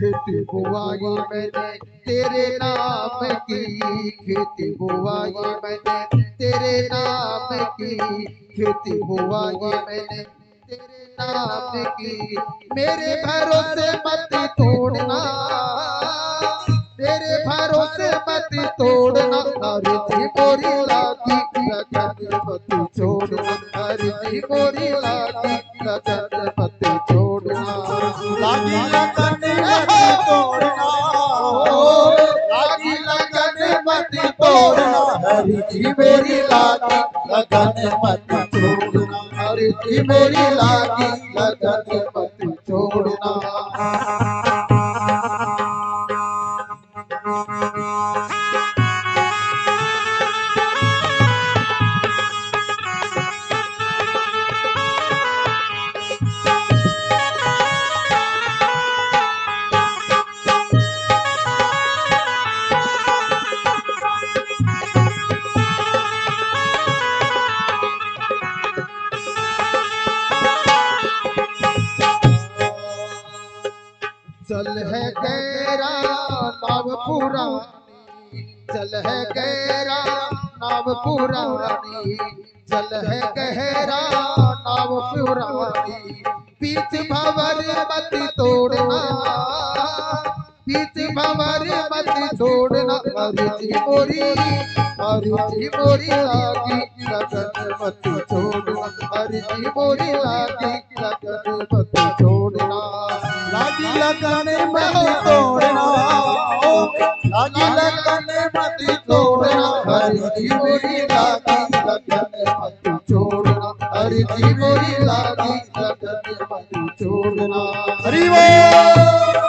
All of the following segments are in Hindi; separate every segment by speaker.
Speaker 1: खेती बुआई मैंने तेरे नाम की, खेती बुआई मैंने तेरे नाम की, खेती बुआई मैंने तेरे नाम की। मेरे भरोसे मत तोड़ना, मेरे भरोसे मत तोड़ना, हर जी मोरी लागी लगन मत छोड़ना, हर जी मोरी लागी लगन मत छोड़ना।
Speaker 2: लागी लगन मत तोड़ना,
Speaker 1: लागी लगन मत
Speaker 2: बोलो
Speaker 1: तोड़ना,
Speaker 2: हरि जी मेरी लागी लगन मत छोड़ना,
Speaker 1: हरि जी मेरी लागी लगन मत छोड़ना। चल है गहरा नाव पुरानी, चल है गहरा नाव पुरानी, चल है गहरा नाव पुरानी। बीच भंवर मत तोड़ना, बीच भंवर मत छोड़ना, हरि जी मोरी, हरि जी मोरी लागी लगन मत छोड़ना, हरि जी मोरी लागी लगन मत छोड़ना।
Speaker 2: लागी लगन मत तोड़ना, लागी लगन मत तोड़ना, हरि जी मेरी लागी लगन मत छोड़ना,
Speaker 1: हरि जी मोरी लागी लगन मत छोड़ना।
Speaker 2: हरि बोल।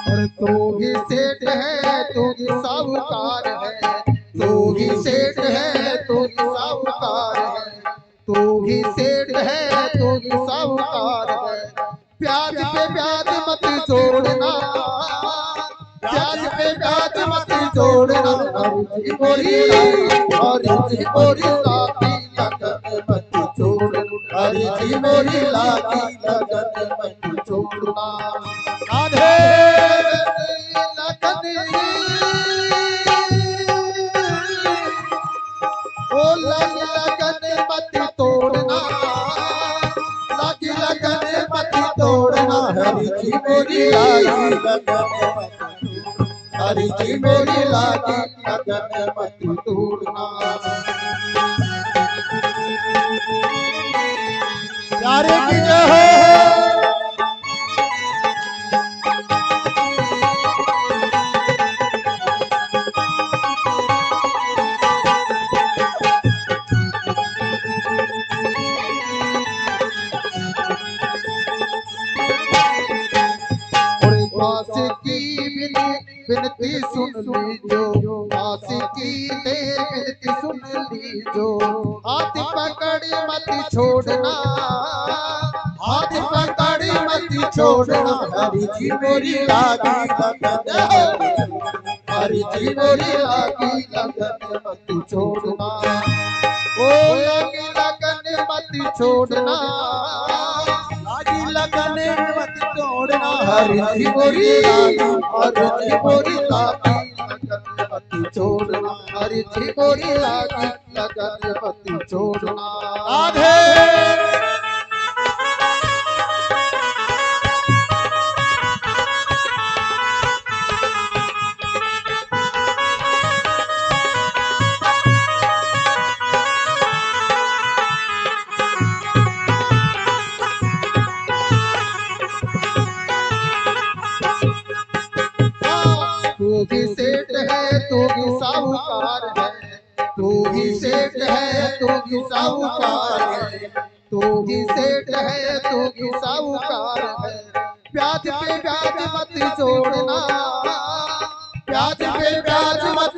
Speaker 1: और तू ही सेठ है, तू ही साहूकार है, तू ही सेठ है, तू ही साहूकार है, तू ही सेठ है, तू ही साहूकार है। प्याज पे प्याज मत छोड़ना, प्याज पे प्याज मत छोड़ना, हरि जी मोरी, हरि जी मोरी लागी लगन मत छोड़ना, हरि जी मोरी लागी लगन मत छोड़ना।
Speaker 2: राधे
Speaker 1: लगी लगन मत तोड़ना, लगी लगन मत तोड़ना,
Speaker 2: हरि जी मेरी लागी लगन मत,
Speaker 1: हरि जी मेरी लागी लगन मत तोड़ना।
Speaker 2: प्यारे की जय हो।
Speaker 1: दास की विनती सुन लीजो, दास की विनती सुन लीजो। हाथ पकड़ मत छोड़ना, हाथ पकड़ मत छोड़ना,
Speaker 2: हरि जी मेरी लागी लगन,
Speaker 1: हरि जी मेरी लागी लगन मत छोड़ना। ओ लगी लगन मत छोड़ना,
Speaker 2: लागी लगन मत तोड़ना,
Speaker 1: हरि जी मोरी लागी, हरि जी मोरी लागी लगन मत छोड़ना, हरि जी मोरी लागी लगन मत छोड़ना।
Speaker 2: राधे
Speaker 1: तू भी सेठ है, तू भी साहूकार है, तू ही सेठ है, तू भी साहूकार है, तू ही सेठ है, तू भी साहूकार है। प्याज पे प्याज मत जोड़ना, प्याज पे प्याज मत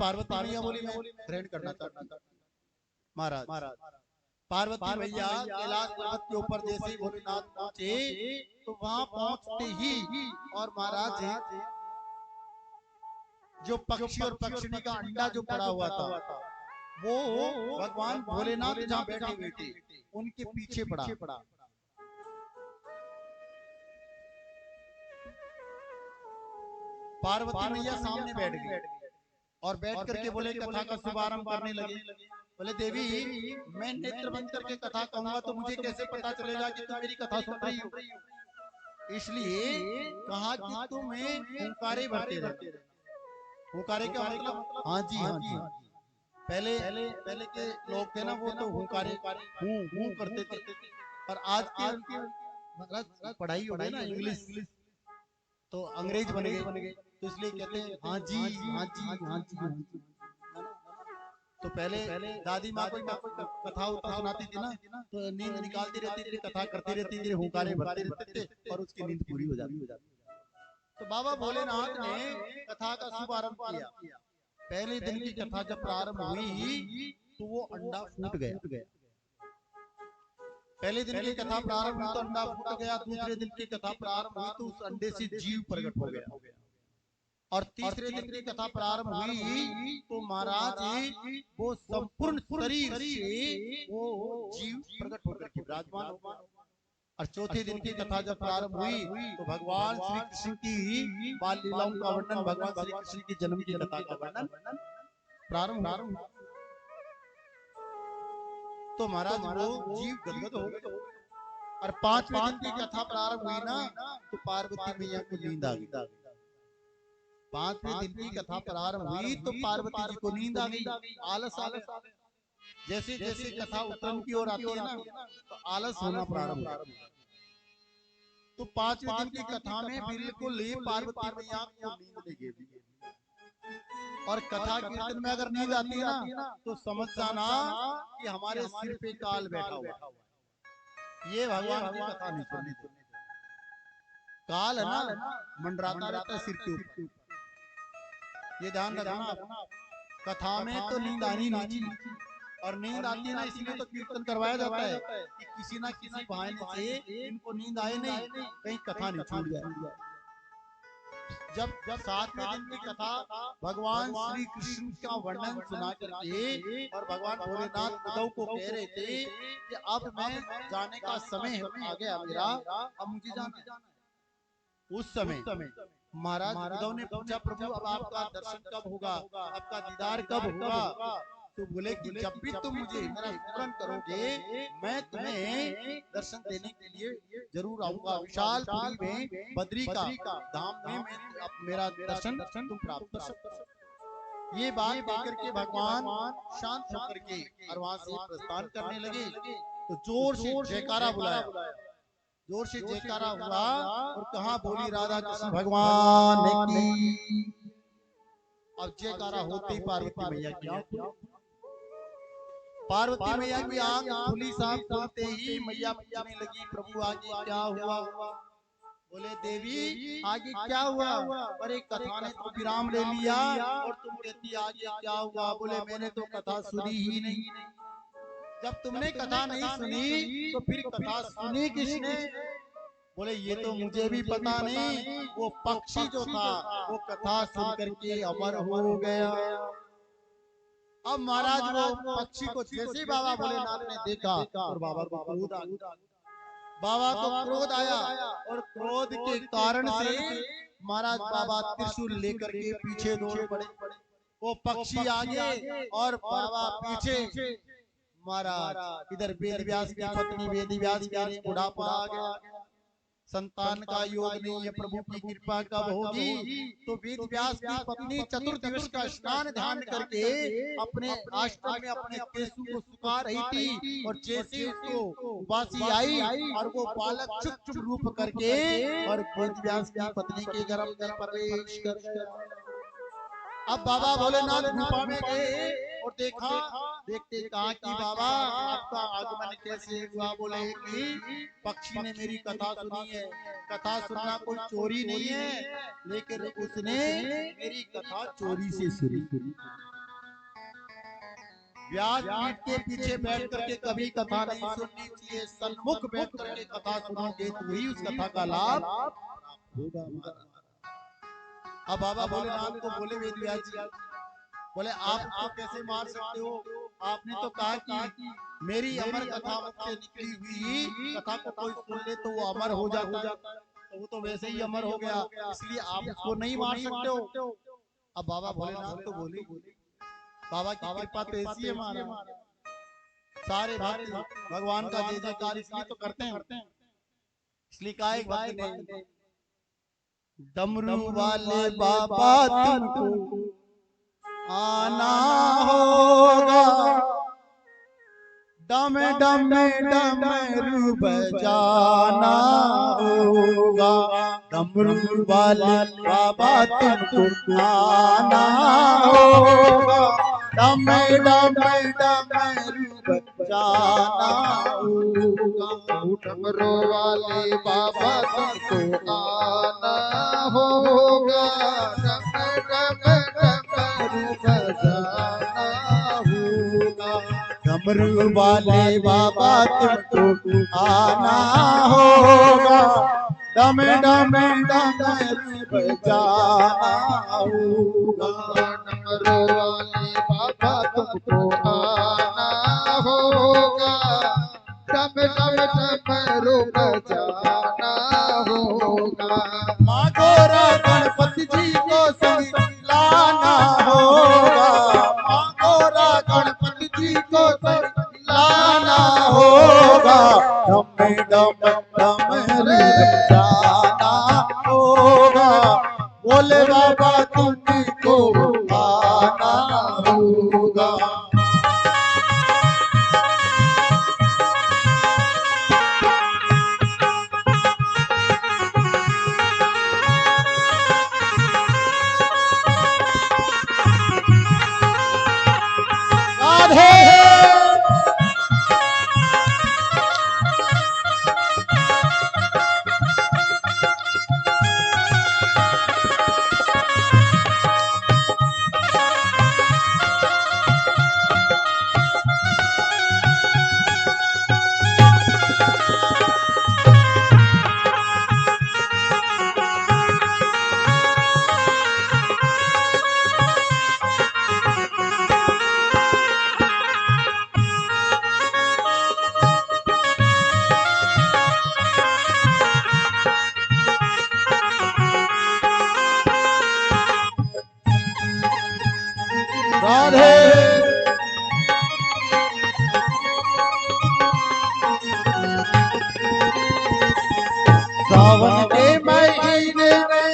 Speaker 2: पार्वती मैया बोली मैं ग्रहण करना चाहता हूं। महाराज पार्वती मैया कैलाश पर्वत के ऊपर जैसे ही भोलेनाथ पहुंचे तो वहां पहुंचते ही और महाराज जो पक्षी और पक्षिणी का अंडा जो पड़ा हुआ था वो भगवान भोलेनाथ जहां बैठे हुए थे उनके पीछे पड़ा। पार्वती मैया सामने बैठ गई और बैठ करके बोले कथा का शुभारंभ करने लगे। बोले देवी मैं नेत्र बंद करके कथा कहूंगा तो मुझे कैसे पता चलेगा कि तुम मेरी कथा सुन रही हो, इसलिए कहा कि तुम्हें हुंकारे भरते रहना। हुंकारे का मतलब हाँ जी हाँ जी। पहले के लोग थे ना वो तो हुंकारे हूं करते थे, और आज के पढ़ाई हो गई ना इंग्लिश तो अंग्रेज बन गए, तो इसलिए कहते हैं हाँ जी हाँ जी हाँ जी हाँ जी। तो पहले दादी माँ कोई कथा उता सुनाती थी ना तो नींद निकालती रहती थी, कथा करती रहती थी, हुंकारे भरते रहते थे और उसकी नींद पूरी हो जाती। तो बाबा भोलेनाथ ने कथा का शुभारंभ किया। पहले दिन की कथा जब प्रारंभ हुई तो वो अंडा फूट गया। पहले दिन की कथा प्रारंभ हुई तो अंडा फूट गया। दूसरे दिन की कथा प्रारंभ हुई तो उस अंडे से जीव प्रकट हो गया। और तीसरे दिन की कथा प्रारंभ हुई तो महाराज वो संपूर्ण शरीर से वो जीव प्रकट होकर के विराजमान हुआ। और चौथे दिन की कथा जब प्रारंभ हुई तो भगवान श्री कृष्ण की बाल लीलाओं का वर्णन, भगवान श्री कृष्ण की जन्म की कथा का वर्णन प्रारंभ हुआ। तो महाराज वो जीव गदगद हो गए। और पांचवें दिन की कथा प्रारंभ हुई ना तो पार्वती मैया को नींद आ गई। पांचवें दिन की कथा प्रारंभ हुई तो पार्वती जी को नींद आ गई, आलस आ गया। जैसे जैसे कथा उत्तम की ओर आती है ना तो आलस होना प्रारंभ हो। तो पांचवें दिन की कथा में बिल्कुल ही पार्वती मैया को नींद नहीं गई। और कथा कीर्तन में अगर नींद आती है ना तो समझ जाना कि हमारे सिर पे काल बैठा हुआ है, ये भगवान की कथा नहीं सुननी चाहिए। काल है ना मंडराता रहता है सिर के ऊपर, ये ध्यान रखना। कथा में तो नींद आनी नहीं चाहिए, और नींद आती है ना इसलिए तो कीर्तन करवाया जाता है कि किसी ना किसी बहाने से इनको नींद आए नहीं, कहीं कथा नहीं छूट जाए। जब सातवें दिन की कथा भगवान श्री कृष्ण का वर्णन सुना करके और भगवान भोलेनाथ उद्धव को कह रहे थे कि अब मैं जाने का समय आ गया मेरा, अब मुझे जाना है। उस समय महाराज उद्धव ने पूछा प्रभु अब आपका दर्शन कब होगा, आपका दीदार कब होगा? तो बोले कि जब भी तुम मुझे मेरा स्मरण करोगे मैं तुम्हें दर्शन देने के लिए जरूर आऊंगा। विशालपुरी में बद्री का धाम में मैं मेरा दर्शन तुम प्राप्त कर सकते हो। ये बात कहकर के भगवान शांत होकर के और वहां से प्रस्थान करने लगे। तो जोर से जयकारा बुलाया, जोर से जयकारा हुआ और कहा बोली राधा कृष्ण भगवान की। अब जयकारा होते ही पार्वती मैया की पार्वती मैया की आंख खुली, साफ खोलते ही मैया पूछने लगी प्रभु आगे क्या हुआ? बोले देवी आगे क्या हुआ? अरे कथा ने तो विराम ले लिया और तुम कहती आगे क्या हुआ? बोले मैंने तो कथा सुनी ही नहीं। जब तुमने कथा नहीं सुनी तो फिर कथा सुनी किसने? बोले ये तो मुझे भी पता नहीं, वो पक्षी जो था वो कथा सुन करके अमर हो गया। अब महाराज वो पक्षी को जैसे बाबा भोलेनाथ ने देखा और बाबा को क्रोध आ गया। बाबा को क्रोध आया और क्रोध के कारण से महाराज बाबा त्रिशूल लेकर के पीछे दौड़ पड़े। वो पक्षी आगे और बाबा पीछे। महाराज इधर वेद व्यास की पत्नी वेद व्यास कह रहे बुढ़ापा आ गया, संतान का योग नहीं है, प्रभु की कृपा कब होगी? तो वेद व्यास की पत्नी चतुर्दिवस का स्नान ध्यान करके अपने आश्रम में अपने केशु को सुखा रही थी, और जैसे उसको उबासी आई और वो बालक चुप चुप रूप करके और वेद व्यास की पत्नी के गर्भ में प्रवेश कर गया। अब बाबा भोलेनाथ गुफा में गए और देखा देखते कहा कि बाबा आपका आगमन कैसे हुआ? बोले कि पक्षी ने मेरी कथा सुनी है। कथा सुनना कोई चोरी नहीं है, लेकिन उसने मेरी कथा चोरी से सुनी। व्यास पीठ के पीछे बैठ करके कभी कथा नहीं सुननी चाहिए, सन्मुख बैठ करके कथा सुनोगे तो ही उस कथा का लाभ होगा। अब बाबा भोलेनाथ को बोले वेद व्यास जी, बोले आप उसको कैसे मार सकते हो? आपने तो कहा कि मेरी अमर कथा मुझसे निकली हुई कथा को कोई सुन ले तो वो अमर हो जाता है, तो वो तो वैसे ही अमर हो गया, इसलिए आप उसको नहीं मार सकते हो। अब बाबा भोलेनाथ तो बोले, बाबा की कृपा तो ऐसी है महाराज, सारे भक्त भगवान का जय जयकार इसलिए तो करते हैं। इसलिए कहा एक भक्त ने, डमरू वाले बाबा तुमको आना होगा, डम डम डमरू बजाना होगा। डमरू वाले बाबा तुमको आना होगा, डम डम डमरू बजाना होगा।
Speaker 1: डमरू वाले बाबा तुमको आना होगा, डम डम डमरू बजाना होगा।
Speaker 2: डमरू वाले बाबा तुमको आना होगा, डम डम डमरू बजाना होगा।
Speaker 1: डमरू वाले बाबा तुमको आना होगा, डम डम डमरू बजाना होगा।
Speaker 2: माँ गौरा गणपति जी को संग लाना होगा, माँ गौरा गणपति जी को संग लाना होगा। डम डम डमरू बजाना होगा, बोले बाबा तुमको आना होगा। राधे सावन के महीने में,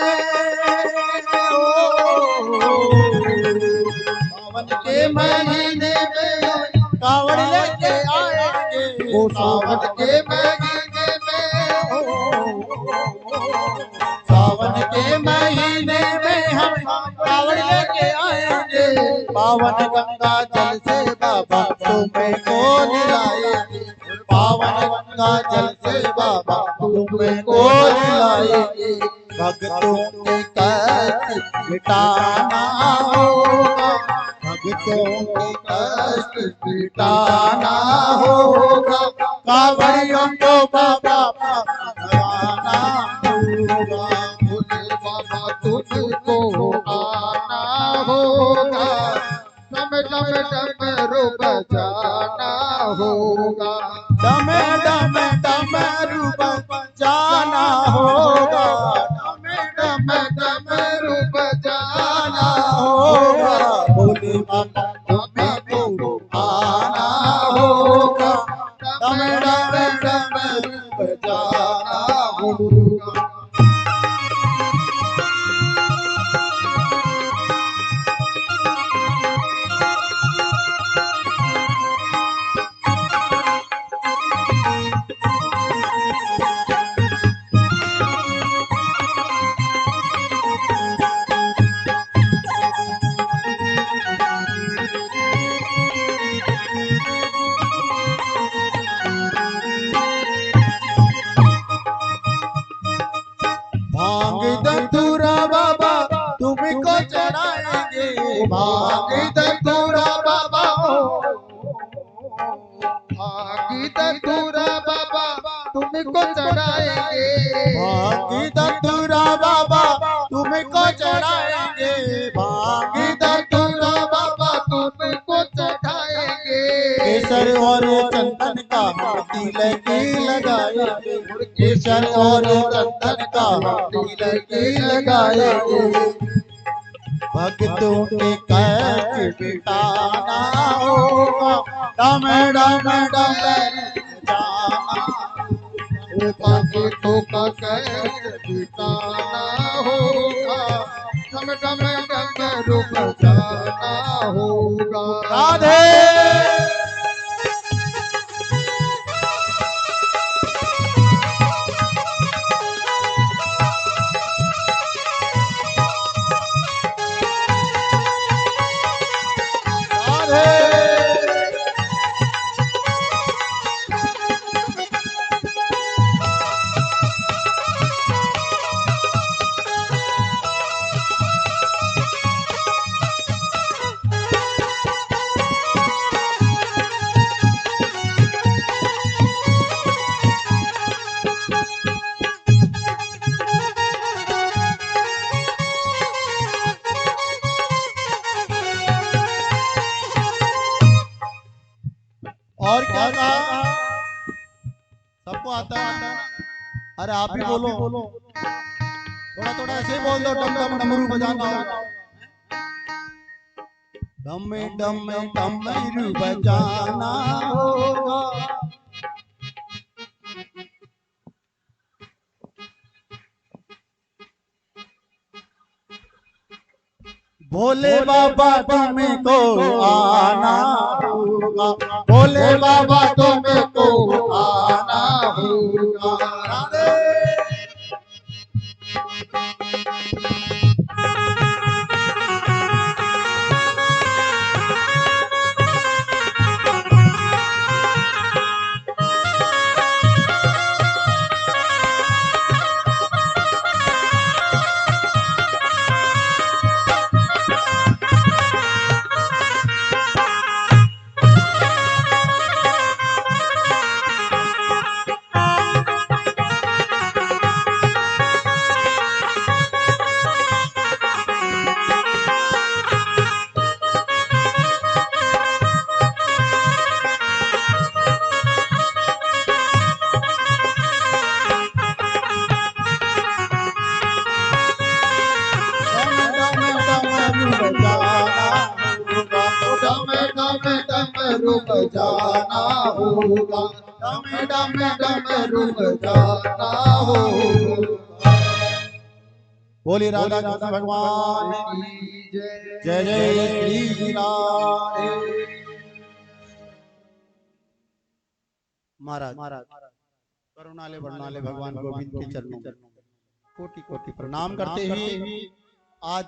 Speaker 2: सावन के महीने में कांवड़ लेके आएंगे,
Speaker 1: वो सावन के महीने
Speaker 2: सावन के महीने में हम कांवड़ लेके आएंगे। पावन गंगा जल से बाबा तुम्हें को नहलाएंगे, पावन गंगा जल से बाबा तुम्हें को नहलाएंगे। भक्तों के कष्ट मिटाना होगा, भक्तों के कष्ट मिटाना होगा। कांवड़ियों को बाबा भगाना होगा,
Speaker 1: भोले बाबा तुझको आना होगा, डम डम डमरू बजाना होगा।
Speaker 2: डम डम डमरू बजाना होगा,
Speaker 1: डम डमरू बजाना
Speaker 2: होगा। भोले बाबा तुमको आना होगा, डम डम डमरू बजाना होगा।
Speaker 1: भांग धतूरा बाबा भांग धतूरा बाबा तुमको चढ़ाएंगे
Speaker 2: भांग धतूरा बाबा तुमको चढ़ाएंगे भांग
Speaker 1: धतूरा बाबा तुमको चढ़ाएंगे
Speaker 2: केसर और चंदन का तिलक लगाएंगे केसर और चंदन का तिलक लगाएंगे भक्तों के कष्ट मिटाना होगा डम डम डम जाना
Speaker 1: भक्तों का कष्ट मिटाना होगा डम डम डमरू बजाना होगा
Speaker 2: राधे और क्या कहा सबको आता है अरे आप ही बोलो थोड़ा थोड़ा ऐसे बोल दो डम डम डमरू बजाना डम डम डमरू बजाना होगा भोले बाबा तुमको आना होगा भोले बाबा तुमको आना होगा राधे
Speaker 1: बजाना होगा डम डम डमरू बजाना होगा
Speaker 2: बोली राधा कृष्ण भगवान
Speaker 1: की जय
Speaker 2: जय जय श्री राधे महाराज करुणालय वर्णालय भगवान गोविंद के चरणों में कोटि कोटि प्रणाम करते हुए आज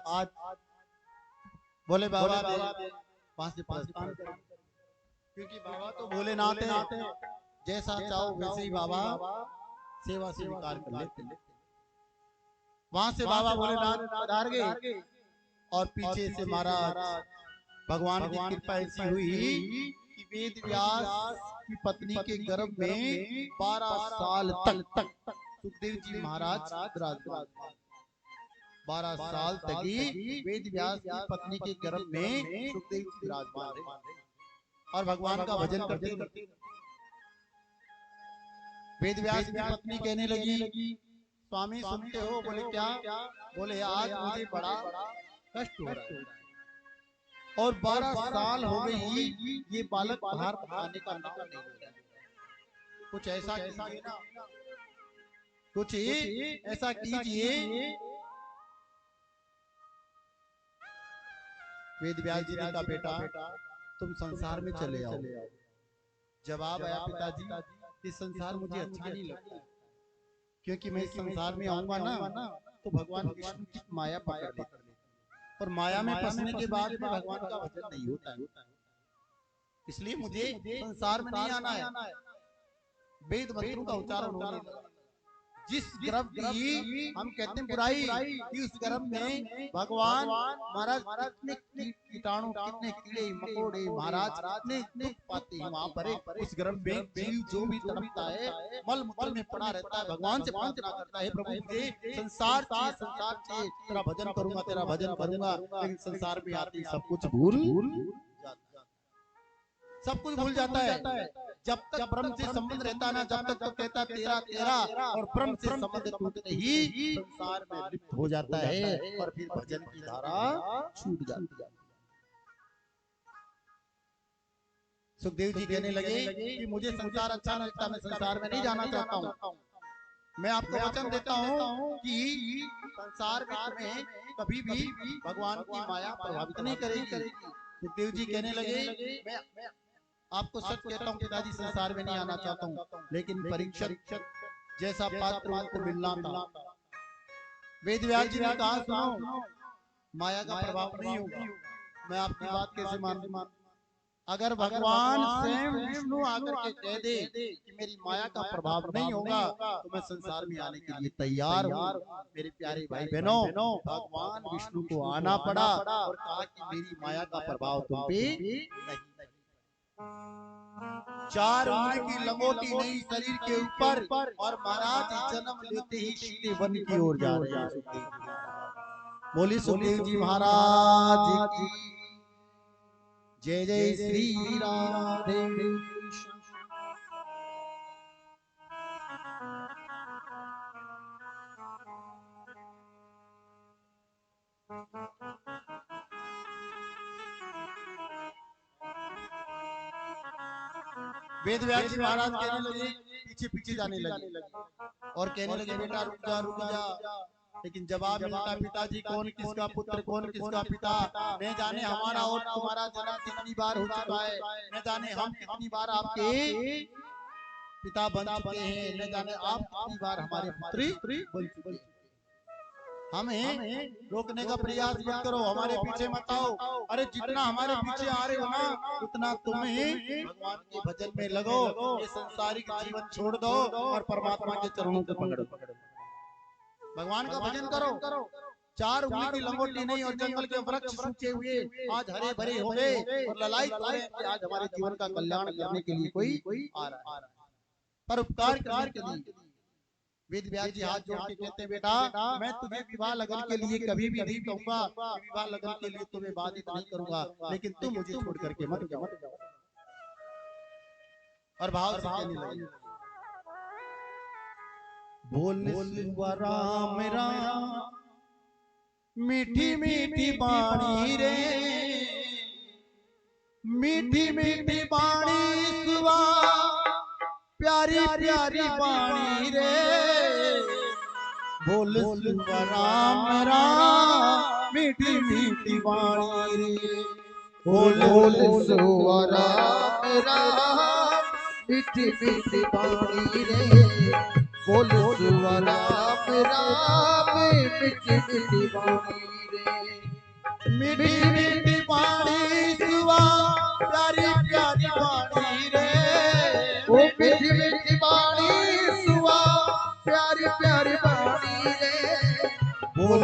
Speaker 2: बोले बाबा पास से प्रस्थान करें क्योंकि बाबा तो भोलेनाथ है जैसा चाहो वैसे ही बाबा सेवा स्वीकार कर लेते वहां से बाबा भोलेनाथ पधार गए और पीछे से महाराज भगवान की कृपा ऐसी हुई कि वेद व्यास की पत्नी के गर्भ में 12 साल तक सुखदेव जी महाराज विराजमान 12 साल तक ही वेद व्यास की पत्नी के गर्भ में सुखदेव जी विराजमान रहे और भगवान का भजन करते करते वेद व्यास की पत्नी कहने लगी स्वामी सुनते हो बोले क्या बोले आज मुझे बड़ा कष्ट हो रहा है और 12 साल हो गई ये बालक बाहर आने का नाम नहीं ले रहा कुछ ऐसा कीजिए ना कुछ ऐसा कीजिए वेद व्यास जी ने कहा बेटा तुम संसार में चले आओ जवाब आया पिताजी इस संसार मुझे अच्छा नहीं लगता क्योंकि मैं इस संसार में आऊंगा ना तो भगवान विष्णु की माया पकड़ लेती और माया में फंसने के बाद में भगवान का भजन नहीं होता है इसलिए मुझे संसार में नहीं आना है वेद मंत्रों का उच्चारण होने लगा जिस गर्भ की हम कहते हैं बुराई कि उस गर्भ में भगवान महाराज कितने कीटाणु कितने कीड़े मकोड़े महाराज कितने दुख पाते हैं वहां पर उस गर्भ में जीव जो भी तड़पता है मल मूत्र में पड़ा रहता है भगवान से प्रार्थना करता है प्रभु मुझे संसार चाहिए तेरा भजन करूंगा लेकिन संसार में आते सब कुछ भूल जाता है जब तक ब्रह्म से संबंध रहता है ना जब तक तो कहता तेरा तेरा और ब्रह्म से संबंध टूटते ही संसार में लिप्त हो जाता है और फिर भजन की धारा छूट जाती है। सुखदेव जी कहने लगे कि मुझे संसार अच्छा नहीं लगता, मैं संसार में नहीं जाना चाहता हूँ। मैं आपको वचन देता हूँ कि संसार में तुम्हें कभी भी भगवान की माया प्रभावित नहीं करेगी। सुखदेव जी कहने लगे मैं आपको सच कहता हूँ पिताजी संसार में नहीं आना चाहता हूँ, लेकिन परीक्षित जैसा पात्र उनको मिलना था। वेद व्यास जी ने कहा सुनो माया का प्रभाव नहीं होगा। मैं आपकी बात कैसे मान अगर भगवान स्वयं विष्णु आकर के कह दे कि मेरी माया का प्रभाव नहीं होगा तो मैं संसार में आने के लिए तैयार हूँ। मेरे प्यारे भाई बहनों भगवान विष्णु को आना पड़ा और कहा कि मेरी माया का प्रभाव तुम पे नहीं। 4 उंगली की लंगोटी नहीं शरीर के ऊपर और महाराज जन्म लेते ही सीधे वन की ओर जा रहे हैं। बोली सुखदेव जी महाराज की जय जय श्री राधे। वेद व्यास जी महाराज कहने लगे पीछे पीछे जाने लगे और कहने लगे बेटा रुक जा। लेकिन जवाब मिलता पिताजी कौन किसका पुत्र कौन किसका पिता न जाने हमारा और तुम्हारा जन्म कितनी बार हो चुका है, न जाने हम कितनी बार आपके पिता बन चुके हैं, न जाने आप कितनी बार हमारे पुत्री बन चुके हैं। हमें रोकने का प्रयास मत करो, हमारे पीछे मत आओ। अरे जितना हमारे पीछे आ रहे हो ना उतना तुम्हें भगवान के भजन में लगो, ये संसारिक जीवन छोड़ दो और परमात्मा के चरणों को पकड़ो, भगवान का भजन करो। 4 उंगली की लंगोटी नहीं और जंगल के वृक्ष सूखे हुए आज हरे भरे हो गए और ललायत हो रहे हैं आज हमारे जीवन का कल्याण करने के लिए कोई आ रहा है, पर उपकार करने के लिए। वेद व्यास जी हाथ जोड़ के कहते हैं बेटा मैं तुझे विवाह लगन के लिए कभी भी नहीं कहूंगा, विवाह लगन के लिए तुम्हें बाधित नहीं करूंगा, लेकिन तुम मुझे छोड़ करके मत जाओ। और भाव से कहने लगे बोल राम राम मीठी मीठी बाणी रे, मीठी मीठी बाणी सुवा प्यारी प्यारी बाणी रे। बोल राम राम मीठी मीठी बाणी रे,
Speaker 1: बोल राम राम मीठी मीठी बाणी रे, बोल राम राम मीठी मीठी बाणी रे।
Speaker 2: मीठी मीठी बाणी सुवा प्यारी प्यारी बाणी रे,
Speaker 1: ओ मीठी मीठी बाणी सुवा प्यारी प्यारी बाणी रे।
Speaker 2: बोल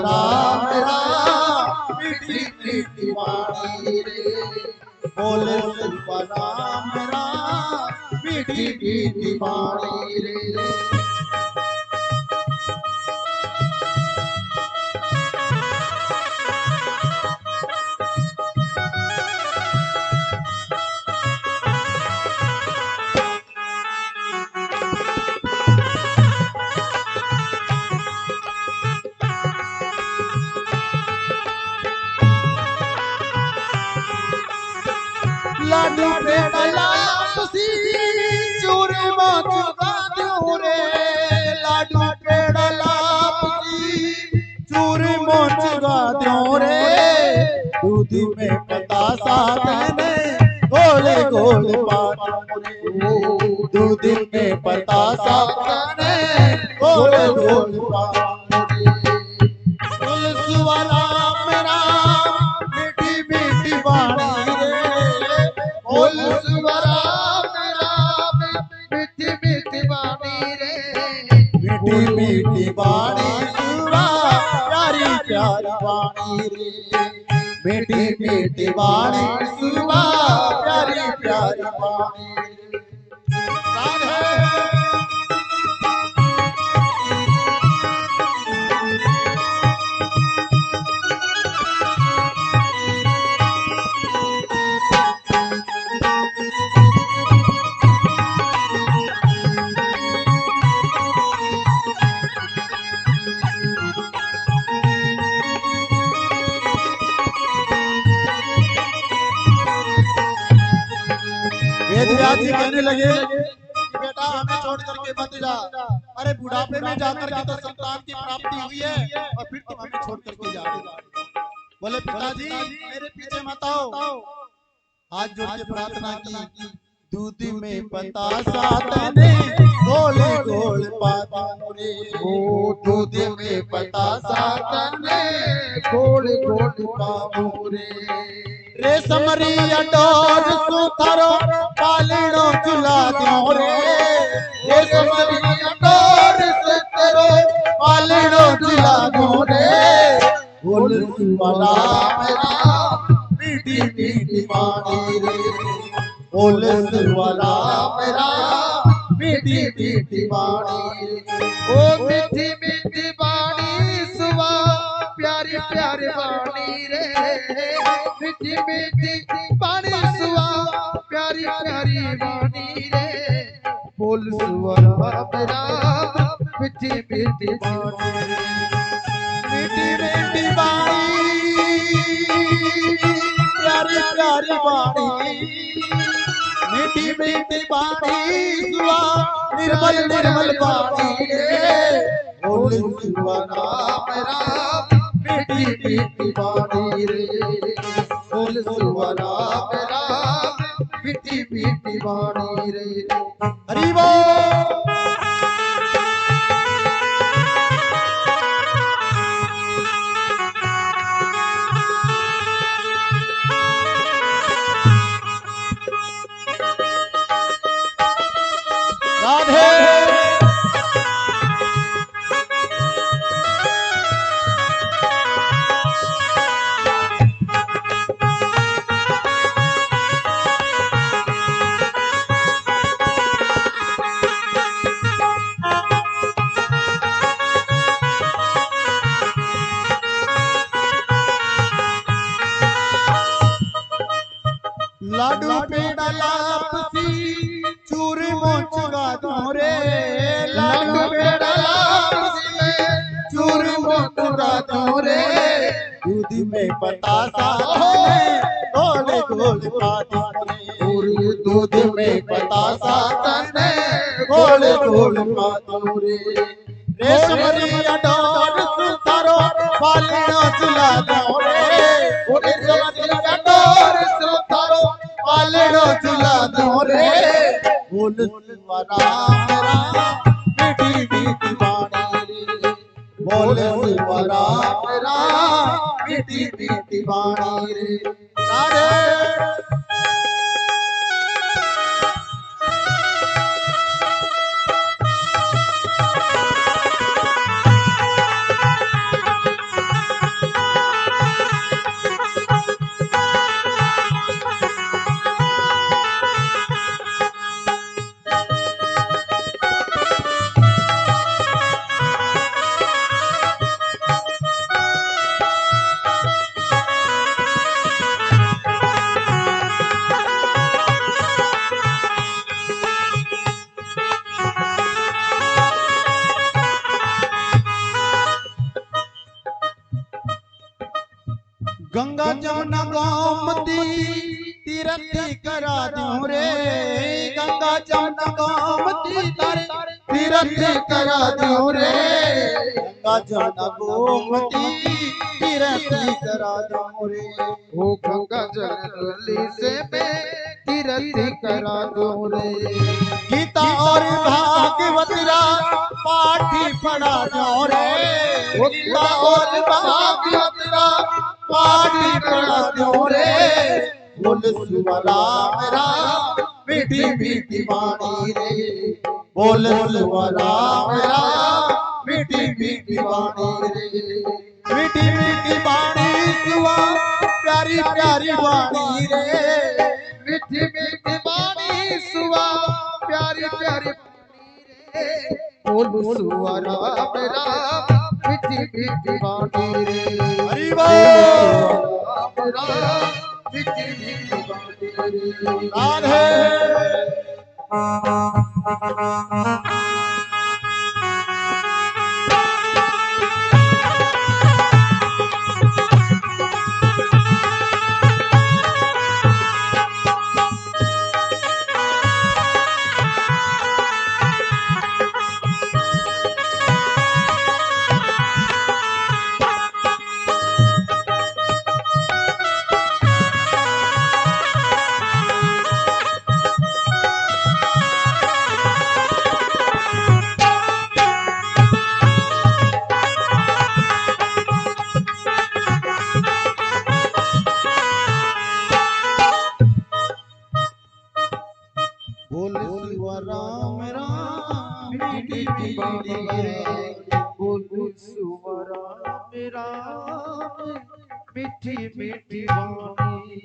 Speaker 2: राम राम मीठी मीठी बाणी रे, बोल राम राम मीठी मीठी बाणी रे। लाडू बेटा लापसी चूरे माचुका दूं रे, लाडू बेटा लापसी चूरे माचुका दूं रे। दूध में बतासा कहने गोले गोले पानी रे, दूध में बतासा कहने गोले गोले पानी रे। तुलसी वाला मेरा मीठी मीठी बाणी रे,
Speaker 1: बोल राम राम मीठी मीठी बाणी रे,
Speaker 2: मीठी बाणी सुवा प्यारी प्यारी बाणी रे, मीठी मीठी बाणी सुवा प्यारी प्यारी बाणी रे। वेदव्यास जी कहने लगे कि बेटा हमें छोड़ करके मत जा, अरे बुढ़ापे में जाकर के तो संतान की प्राप्ति हुई है और फिर तुम हमें छोड़ करके जाओगे। बोले पिताजी मेरे पीछे मत आओ। हाथ जोड़ के प्रार्थना की, दूध में बतासा तने गोल गोल पाता रे,
Speaker 1: ओ दूध में बतासा तने गोल गोल पाऊ रे,
Speaker 2: रेशमरी अडोर सुथरो पालनो चुला दो रे,
Speaker 1: रेशमरी अडोर सुथरो
Speaker 2: पालनो चुला दो रे, बोल वाला
Speaker 1: मेरा
Speaker 2: मीठी मीठी बाणी रे, बोल वाला
Speaker 1: मेरा
Speaker 2: मीठी मीठी बाणी रे।
Speaker 1: ओ मीठी मीठी बाणी सुवा प्यारी प्यारी बाणी रे, मीठी मीठी बाणी सुवा प्यारी प्यारी बाणी रे, बोल सुवरा मेरा मीठी मीठी बाणी रे,
Speaker 2: मीठी मीठी बाणी प्यारी प्यारी बाणी, मीठी मीठी बाणी सुवा निर्मल निर्मल बाणी रे, बोल सुवरा
Speaker 1: मेरा मीठी मीठी बाणी रे, बोल सुवरा मेरा मीठी मीठी बाणी रे।
Speaker 2: हरि बोल। राधे लाडू पेड़ा लापसी चूरी मोचगा दो रे,
Speaker 1: लाडू पेड़ा लापसी में चूरी मोचगा दो रे,
Speaker 2: दूध में बतासा तने गोल गोल पाती रे,
Speaker 1: और
Speaker 2: दूध में बतासा तने गोल गोल पाती रे, रेशमरी अडोर सुथरो पालनो चुला दो रे,
Speaker 1: रेशमरी अडोर सुथरो
Speaker 2: पालनो चुला दो रे, बोल सुवरा मेरा मीठी मीठी बाणी रे, बोल सुवरा मेरा मीठी मीठी बाणी रे। राधे गंगा जमुना गोमती तीरथ करा दूं रे, गंगा जमुना गोमती तीरथ करा दूं रे, गंगा जमुना गोमती तीरथ करा दूं रे,
Speaker 1: ओ गंगा जल से मैं तीरथ करा दूं रे,
Speaker 2: गीता और भागवत रा पाठी पढ़ा दूं रे,
Speaker 1: गीता और भागवत रा
Speaker 2: पाठी पढ़ा दूं रे, बोल सुवरा मेरा मीठी मीठी बाणी रे, बोल सुवरा मेरा
Speaker 1: मीठी मीठी वाणी रे,
Speaker 2: मीठी मीठी वाणी सुआ प्यारी प्यारी वाणी रे,
Speaker 1: मीठी मीठी वाणी सुआ प्यारी प्यारी रे, बोलू सुआ राम राम मीठी मीठी वाणी रे,
Speaker 2: हरि बोल
Speaker 1: राम राम मीठी मीठी वाणी रे,
Speaker 2: राधे। बोल शिवा राम राम मीठी मीठी वाणी रे,
Speaker 1: बोलू सुआ राम राम मीठी मीठी वाणी।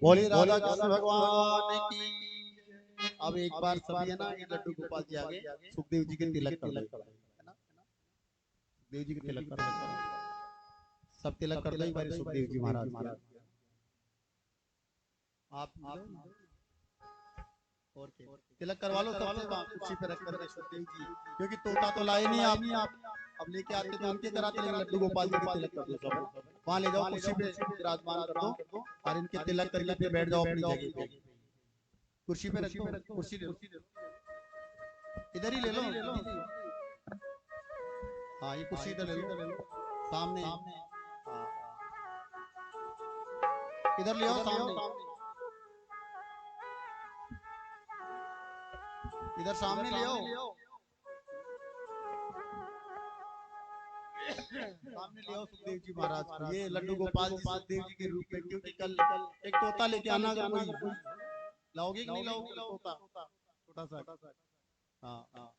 Speaker 2: बोले राधा कृष्ण भगवान की। अब एक बार सभी है ना ये लड्डू गोपाल जी आगे सुखदेव जी के तिलक कर देते हैं, है ना, सुखदेव जी के तिलक कर देते हैं। सब तिलक कर दो एक बार सुखदेव जी महाराज के। आप और तिलक करवा लो सबसे कुर्सी पे रख करके सुखदेव जी, क्योंकि तोता तो लाए नहीं आप अब लेके आते तो उनके कराते, लेकिन लड्डू गोपाल जी के तिलक कर दो सब। वहां ले जाओ कुर्सी पे विराजमान कर दो और इनके तिलक करके फिर बैठ जाओ अपनी जगह पे। कुर्सी पे रखो, कुर्सी ले लो, इधर ही ले लो। हाँ ये कुर्सी इधर ले लो, सामने। इधर ले आओ सामने, इधर सामने ले आओ, सामने ले आओ सुखदेव जी महाराज को। ये लड्डू गोपाल जी सुखदेव जी के रूप में, क्योंकि कल एक तोता लेके आना, अगर कोई लाओगे कि नहीं लाओगे तोता छोटा सा। हाँ हाँ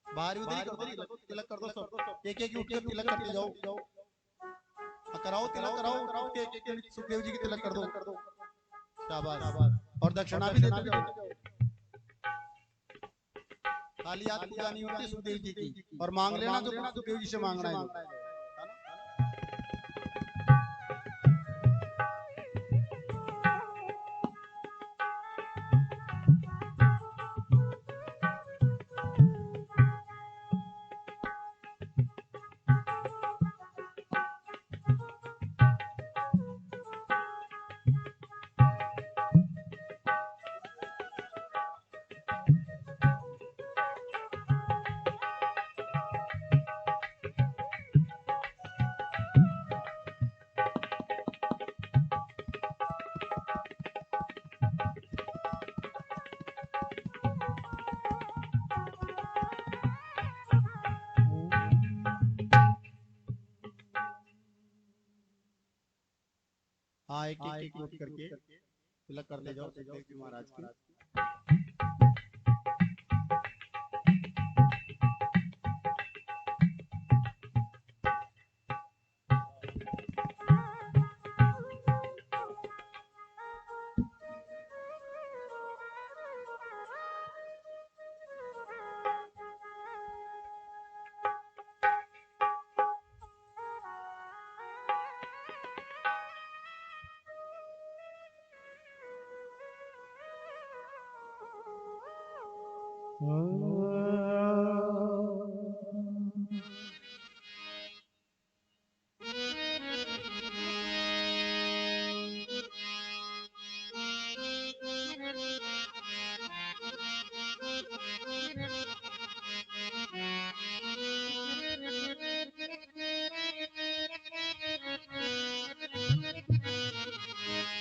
Speaker 2: बाहर उधर ही कर दो, तिलक कर दो सब, एक एक उठ के तिलक करते जाओ। कराओ तिलक कराओ, एक एक सुखदेव जी की तिलक कर दो। शाबाश, और दक्षिणा भी दे दो। खाली हाथ पूजा नहीं होती सुखदेव जी की, और मांग लेना जो सुखदेव जी से मांगना है। हाँ एक एक नोट करके तिलक करते जाओ सुखदेव जी महाराज की।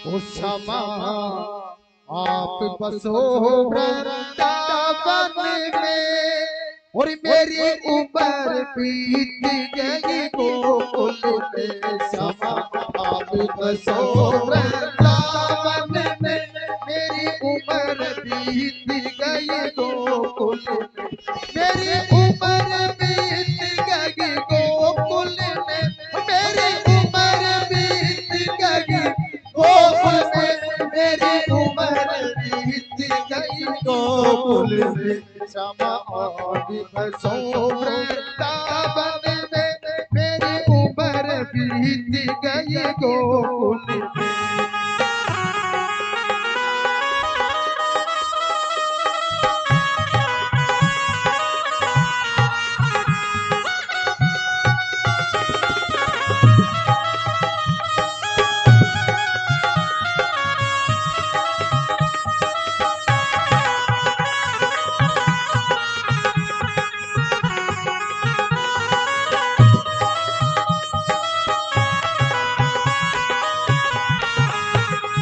Speaker 1: ओ क्षमा आप बसो वृंदावन में, और मेरी उम्र बीत गई गोकुल में। क्षमा आप बसो वृंदावन में, मेरी उम्र बीत गई गोकुल में। मेरी उम्र बीत गई गोकुल में श्यामा आदि बसो वृंदावन में मेरी उम्र बीत गई गोकुल में।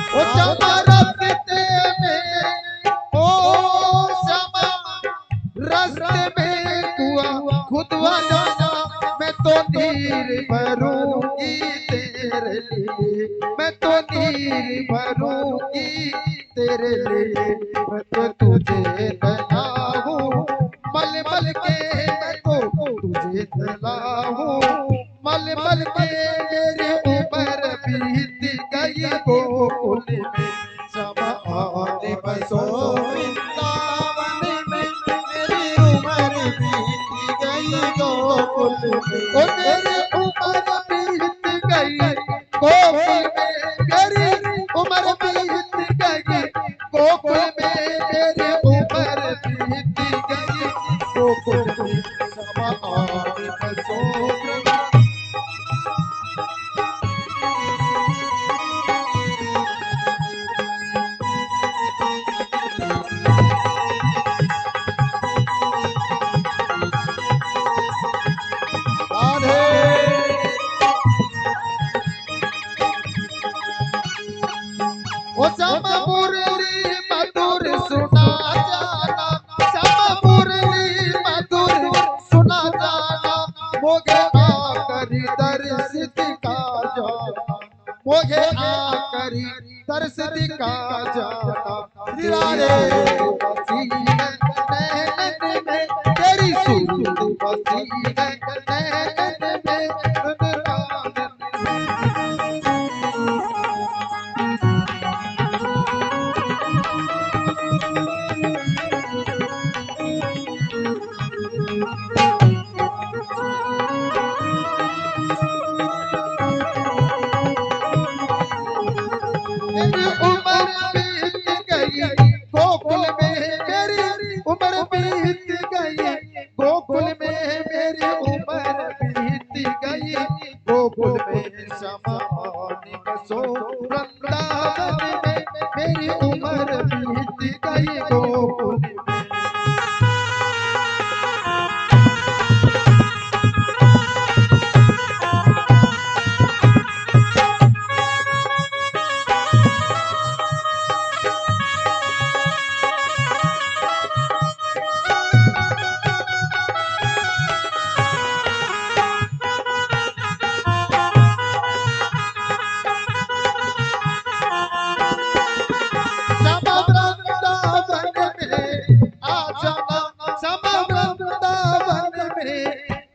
Speaker 1: ओ श्यामा रास्ते में, ओ श्यामा रास्ते में कुआं खुदवा जाना, मैं तो नीर भरूंगी तेरे लिए, मैं तो नीर भरूंगी तेरे लिए। मैं तो तुझे तलाऊं मल मल के, मैं तो तुझे तलाऊं मल मल के। मेरी उम्र बीत गई गोकुल में श्यामा आदि बसो वृंदावन में मेरी उम्र बीत गई गोकुल में। ओ मेरी उम्र बीत गई गोकुल में, मेरी उम्र बीत गई गोकुल में, मेरी उम्र बीत गई गोकुल में श्यामा आदि बसो वृंदावन। ओ श्यामा मुरली मधुर सुना जाना, श्यामा मुरली मधुर सुना जाना, मोगे आकर दर्श दिखा जाना, मोगे आकर दर्श दिखा जाना। श्री राधे बसी है नैनन में, तेरी सूरत बसी है नैनन में, मेरी उम्र बीत गई गोकुल में, मेरी उम्र बीत गई गोकुल में, मेरी उम्र बीत गई गोकुल में श्यामा आदि बसो वृंदावन में मेरी उम्र बीत गई गोकुल में। श्यामा वृंदावन में आ जाना, श्यामा वृंदावन में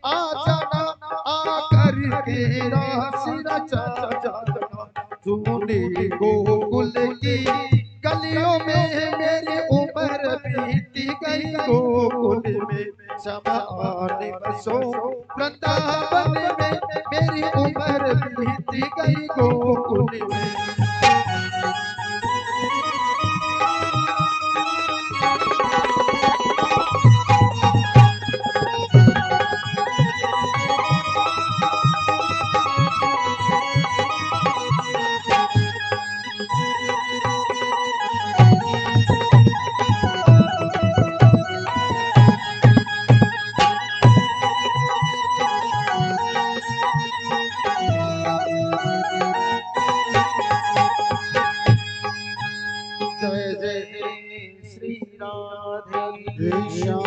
Speaker 1: आ जाना, आकर के रास रचा जाना। तूने गोकुल की गलियों में मेरी उम्र बीत गई गोकुल में श्यामा आदि बसो वृंदावन में मेरी उम्र बीत गई गोकुल में। जय जय श्री राधे श्याम।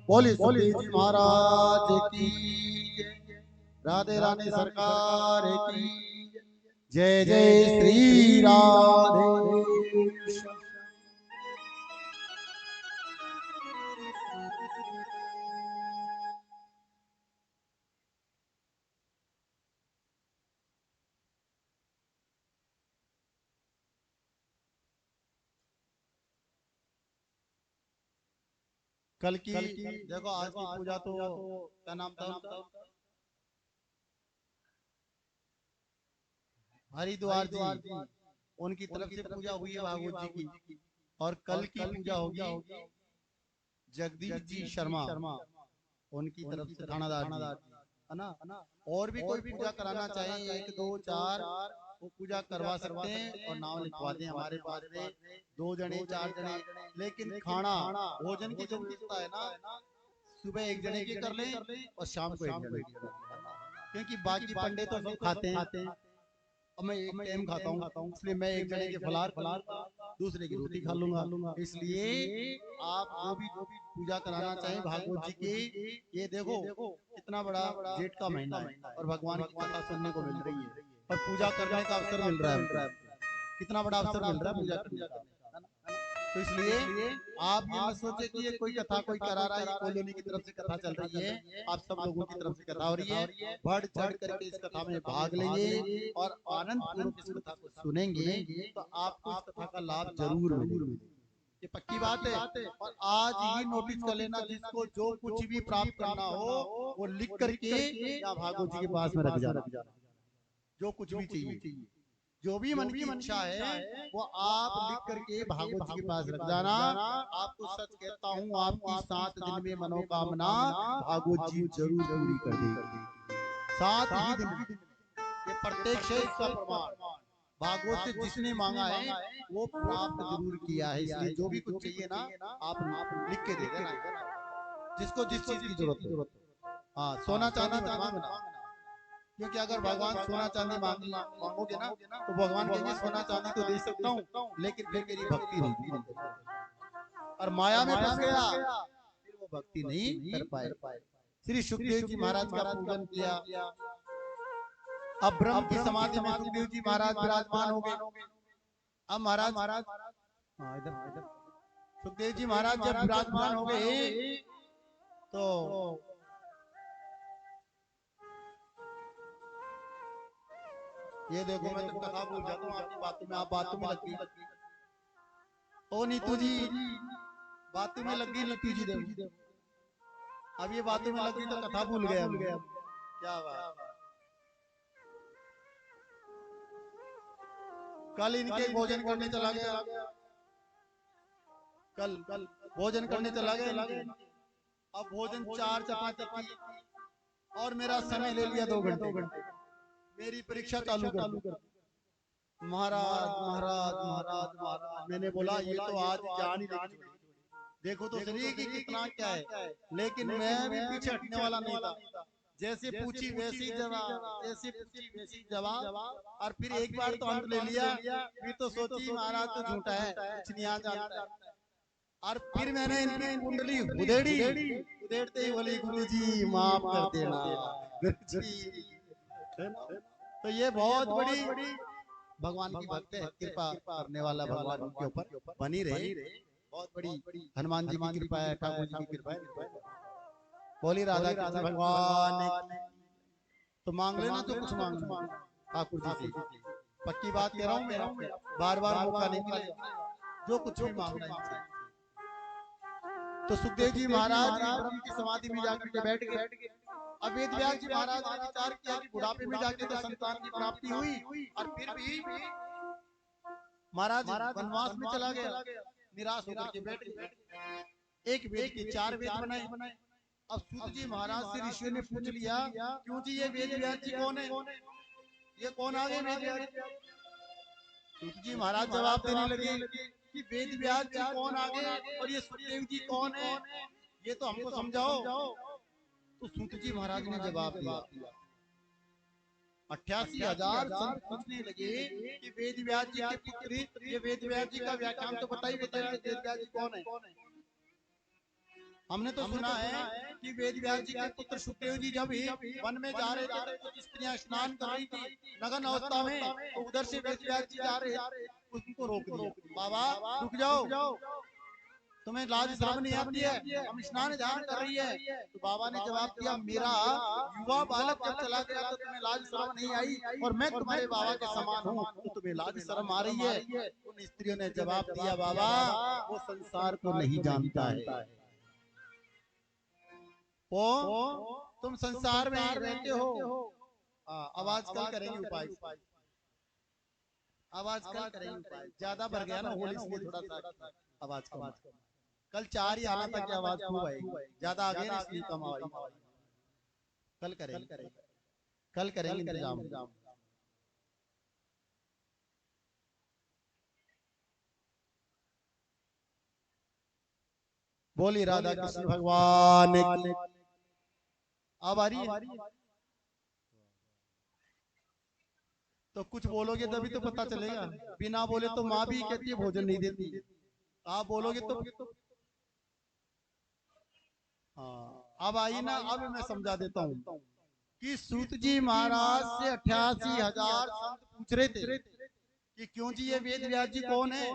Speaker 2: बोली सुखदेव जी महाराज की जय। राधे रानी सरकार की जय। जय श्री राधे। कल की देखो, आज की पूजा तो क्या नाम था उनका, हरिद्वार जी, उनकी तरफ से पूजा हुई है भागवत जी की। और कल की पूजा होगी जगदीश जी शर्मा, उनकी तरफ से थानादार जी, है ना। और भी कोई पूजा कराना चाहे, 1 2 4 वो पूजा करवा सकते हैं और नाम लिखवा दें हमारे पास से, 2 जने 4 जने। लेकिन खाना भोजन की जो व्यवस्था है ना, सुबह 1 जने की कर लें और शाम को 1 जने की कर लें, क्योंकि बाकी पंडित तो सब खाते हैं और मैं एक टाइम खाता हूँ, इसलिए मैं 1 जने के फलार दूसरे की रोटी खा लूंगा। इसलिए आप जो भी पूजा कराना चाहें भागवत जी की, ये देखो कितना बड़ा जेठ का महीना है और भगवान की कथा सुनने को मिल रही है और पूजा करने का अवसर मिल रहा है हमको। कितना बड़ा अवसर मिल रहा है पूजा करने का, है ना? तो इसलिए आप ये मत सोचे कि ये कोई कथा कोई करा रहा है, ये कॉलोनी की तरफ से कथा चल रही है, आप सब लोगों की तरफ से कथा हो रही है। बढ़ चढ़ करके इस कथा में भाग लेंगे और आनंद पूर्वक इस कथा को सुनेंगे तो आपको इस कथा का लाभ जरूर मिलेगा, ये पक्की बात है। और आज ही नोटिस कर लेना, जिसको जो कुछ भी प्राप्त करना हो वो लिख करके या भागवत जी के पास में रख जाना, जो कुछ भी चाहिए, जो भी मन की इच्छा है वो आप लिख करके भागवत जी के पास रख जाना। आपको सच कहता हूँ, आपकी 7 दिन में मनोकामना भागवत जी जरूर पूरी कर देगी, 7 ही दिन में। ये प्रत्यक्ष है इसका प्रमाण। भागवत से जिसने मांगा है वो प्राप्त जरूर किया है। इसलिए जो भी कुछ चाहिए ना, आप लिख के दे देना, जिसको जिस चीज की जरूरत हो। हाँ, सोना चांदी मत मांगना, क्योंकि अगर भगवान सोना चांदी मांगोगे ना तो भगवान कहेंगे सोना चांदी तो दे सकता हूँ, लेकिन फिर मेरी भक्ति नहीं होगी, और माया में फंस गया फिर वो भक्ति नहीं कर पाए। श्री सुखदेव जी महाराज का पूजन किया, अब ब्रह्म की समाधि में सुखदेव जी महाराज विराजमान हो गए। अब महाराज इधर सुखदेव जी महाराज जब विराजमान हो गए तो ये देखो, मैं तो कथा भूल जाता हूँ आपकी बातों में, आप बातों में लग गई। ओ नीतू जी, बातों में लग गई नीतू जी, देखो अब ये बातों में लग गई तो कथा भूल गया। क्या बात, कल इनके भोजन करने चला गया, कल भोजन करने चला गया। अब भोजन 4 चपाती की और मेरा समय ले लिया 2 घंटे। मेरी परीक्षा चालू कर, महाराज महाराज महाराज महाराज। मैंने बोला ये तो आज जान ही लेगी, देखो तो सही कि कितना क्या है। लेकिन मैं भी पीछे हटने वाला नहीं था, जैसे पूछी वैसी जवाब, जैसे पूछी वैसी जवाब। और फिर एक बार तो अंत ले लिया, फिर तो सोची महाराज तो झूठा है, कुछ नहीं आ जाता। और फिर मैंने इनकी कुंडली उधेड़ते ही बोली गुरु जी माफ कर देना गुरु जी। तो ये बहुत बड़ी भगवान की भक्त है, कृपा करने वाला भगवान उनके ऊपर बनी रहे। बहुत बड़ी हनुमान जी की कृपा है, ठाकुर जी की कृपा है। बोली राधा कृष्ण भगवान की। तो मांग लेना जो कुछ मांगना ठाकुर जी से, पक्की बात कह रहा हूँ मैं, बार बार मौका नहीं मिलेगा, जो कुछ भी मांगना इनसे। तो सुखदेव जी महाराज ब्रह्म की समाधि में जाकर के बैठ गए। अब वेद व्यास जी महाराज ने विचार किया कि बुढ़ापे में जाके तो संतान की प्राप्ति हुई और फिर भी महाराज वनवास में चला गया, निराश होकर के बैठ गए। एक वेद के 4 वेद बनाए। अब सूत जी महाराज से ऋषियों ने पूछ लिया, क्यों जी ये वेद व्यास जी कौन है, ये कौन आ गए वेद व्यास। सूत जी महाराज जवाब देने लगे कि वेद व्यास जी कौन आ गए और ये सुखदेव जी कौन है, ये तो हमको समझाओ। तो सूत जी महाराज ने जवाब दिया, 88,000 संत पूछने लगे कि वेद व्यास जी के पुत्र, ये वेद व्यास जी का व्याख्यान तो बताइए वेद व्यास जी कौन है। हमने तो सुना है कि वेद व्यास जी के पुत्र सुखदेव जी जब वन में जा रहे थे तो कुछ स्त्रियां स्नान कर रही थी नगन अवस्था में, तो उधर से वेद व्यास जी जा रहे, उनको रोक दिया, बाबा रुक जाओ, तुम्हें लाज शर्म नहीं आती है, हम स्नान ध्यान कर रही है। तो बाबा ने जवाब दिया, मेरा युवा बालक जब चला गया तो तुम्हें लाज शर्म नहीं आई, और मैं तुम्हारे बाबा के समान हूँ तो तुम्हें लाज शर्म आ रही है। उन स्त्रियों ने जवाब दिया, बाबा वो संसार को नहीं जानता है, तुम संसार में ही रहते हो। आवाज कल करेंगे उपाय, आवाज कल करेंगे उपाय। ज्यादा भर गया ना होल, इसलिए थोड़ा सा आवाज कम। कल 4 ही आना था कि आवाज खूब आएगी, ज्यादा आ गए ना इसलिए कम आएगी। कल करेंगे, कल करेंगे इंतजाम। बोली राधा कृष्ण भगवान की। अब आ रही है तो कुछ बोलोगे तभी तो पता चलेगा। बिना बोले तो माँ भी कहती है भोजन नहीं देती, आप बोलोगे तो। हाँ अब आई ना, अब मैं समझा देता हूँ कि सूत जी महाराज से 88,000 संत पूछ रहे थे कि क्यों जी ये वेद व्यास जी कौन है